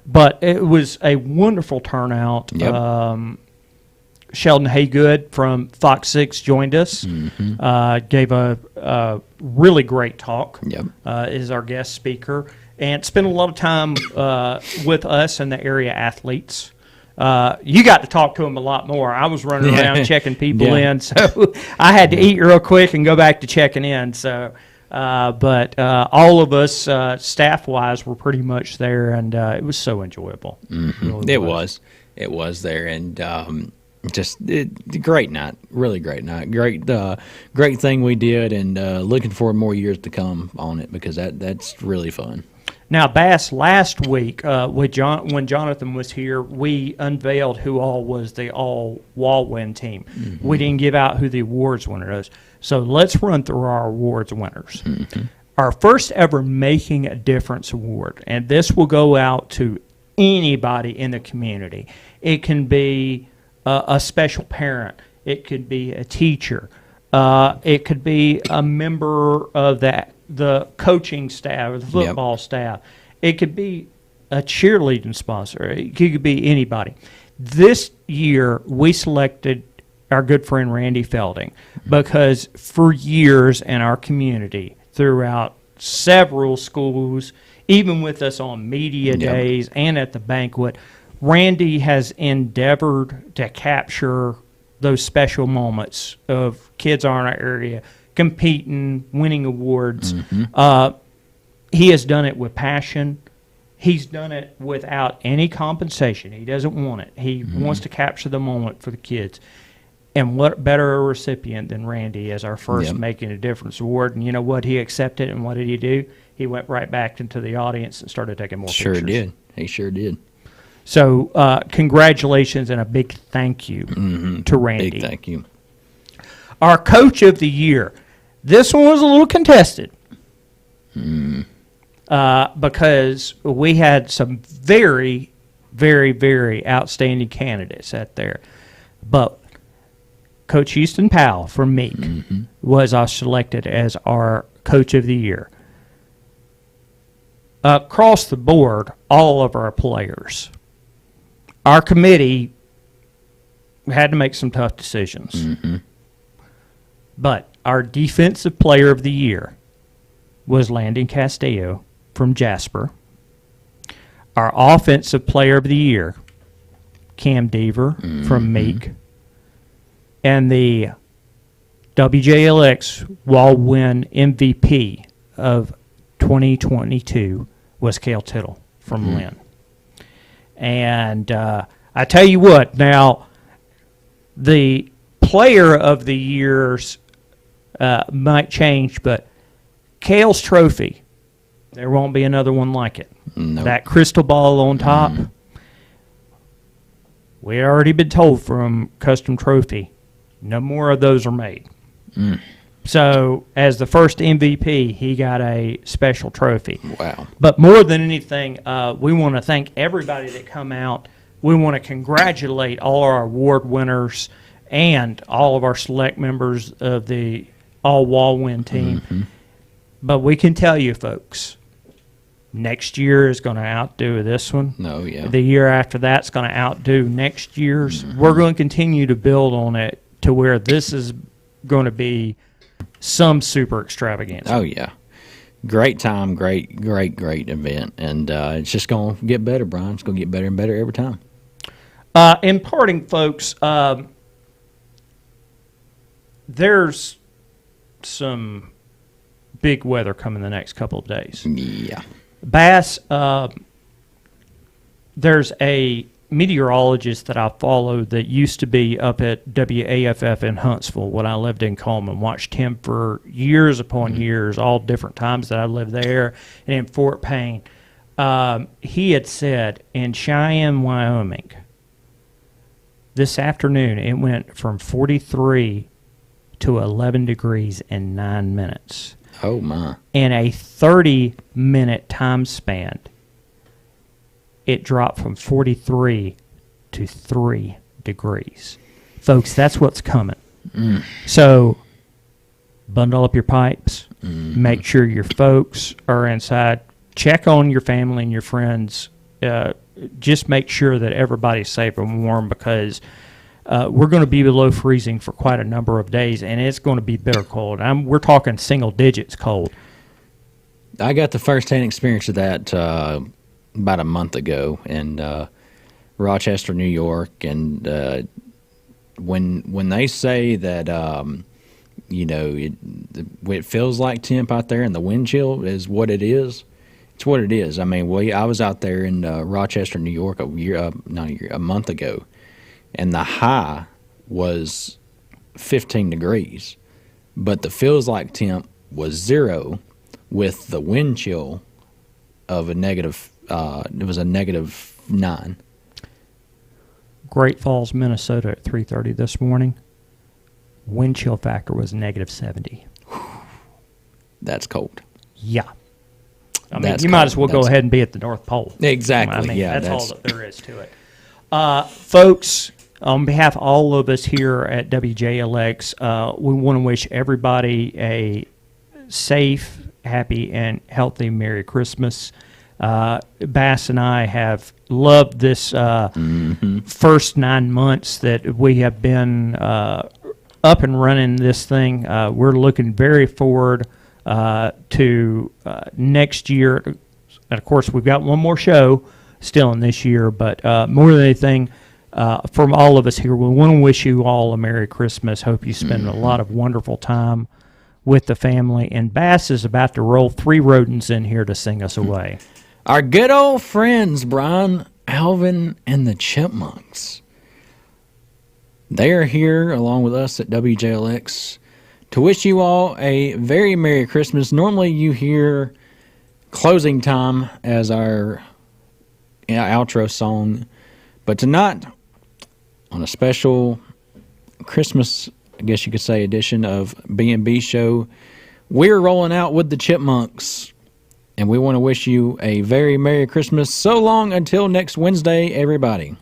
But it was a wonderful turnout. Yep. Sheldon Haygood from Fox 6 joined us, gave a really great talk, is our guest speaker, and spent a lot of time with us and the area athletes. You got to talk to them a lot more. I was running around checking people in, so I had to eat real quick and go back to checking in. So, but all of us, staff-wise, were pretty much there, and it was so enjoyable. Really It was there, and great night, really great night. Great thing we did, and looking forward more years to come on it because that's really fun. Now, Bass, last week when Jonathan was here, we unveiled who all was the all-Wallwin team. We didn't give out who the awards winner is. So let's run through our awards winners. Our first ever Making a Difference award, and this will go out to anybody in the community. It can be a special parent. It could be a teacher. It could be a member of the coaching staff or the football staff. It could be a cheerleading sponsor. It could be anybody. This year, we selected our good friend Randy Felding because for years in our community, throughout several schools, even with us on media days and at the banquet, Randy has endeavored to capture those special moments of kids in our area competing, winning awards. He has done it with passion. He's done it without any compensation. He doesn't want it. He wants to capture the moment for the kids. And what better a recipient than Randy as our first Making a Difference award? And you know what? He accepted it, and what did he do? He went right back into the audience and started taking more pictures. He sure did. So congratulations and a big thank you to Randy. Big thank you. Our Coach of the Year. This one was a little contested because we had some very, very, very outstanding candidates out there. But Coach Houston Powell from Meek was selected as our Coach of the Year. Across the board, all of our players. Our committee had to make some tough decisions. But our Defensive Player of the Year was Landon Castillo from Jasper. Our Offensive Player of the Year, Cam Deaver from Meek. And the WJLX Wallwin MVP of 2022 was Cale Tittle from Lynn. And I tell you what, now the Player of the Years might change, but Cale's trophy, there won't be another one like it. Nope. That crystal ball on top, we had already been told from Custom Trophy, no more of those are made. So as the first MVP, he got a special trophy. Wow. But more than anything, we want to thank everybody that come out. We want to congratulate all our award winners and all of our select members of the all Wallwin team. But we can tell you, folks, next year is going to outdo this one. No, yeah. The year after that's going to outdo next year's. We're going to continue to build on it to where this is going to be some super extravaganza. Oh, yeah. Great time, great event. And it's just going to get better, Brian. It's going to get better and better every time. In parting, folks, there's some big weather coming the next couple of days. Yeah. Bass, there's a meteorologist that I follow that used to be up at WAFF in Huntsville when I lived in Coleman. Watched him for years upon years, all different times that I lived there, and in Fort Payne. He had said in Cheyenne, Wyoming, this afternoon it went from 43 to 11 degrees in 9 minutes. Oh, my. In a 30-minute time span, it dropped from 43 to 3 degrees. Folks, that's what's coming. So bundle up your pipes. Make sure your folks are inside. Check on your family and your friends. Just make sure that everybody's safe and warm, because we're going to be below freezing for quite a number of days, and it's going to be bitter cold. We're talking single digits cold. I got the first-hand experience of that about a month ago in Rochester, New York, and when they say that it feels like temp out there and the wind chill is what it is, it's what it is. I mean, I was out there in Rochester, New York a month ago, and the high was 15 degrees, but the feels like temp was 0 with the wind chill of a negative. It was a -9. Great Falls, Minnesota at 3:30 this morning. Wind chill factor was -70. That's cold. Yeah. I mean, you might as well go ahead and be at the North Pole. Exactly. I mean, yeah, that's all that there is to it. Folks, on behalf of all of us here at WJLX, we want to wish everybody a safe, happy, and healthy Merry Christmas. Bass and I have loved this first 9 months that we have been up and running this thing. We're looking very forward to next year. And, of course, we've got one more show still in this year, but more than anything, from all of us here, we want to wish you all a Merry Christmas. Hope you spend a lot of wonderful time with the family. And Bass is about to roll 3 rodents in here to sing us away. Our good old friends, Brian, Alvin, and the Chipmunks. They are here along with us at WJLX to wish you all a very Merry Christmas. Normally you hear Closing Time as our outro song, but tonight, on a special Christmas, I guess you could say, edition of B&B Show, we're rolling out with the Chipmunks. And we want to wish you a very Merry Christmas. So long until next Wednesday, everybody.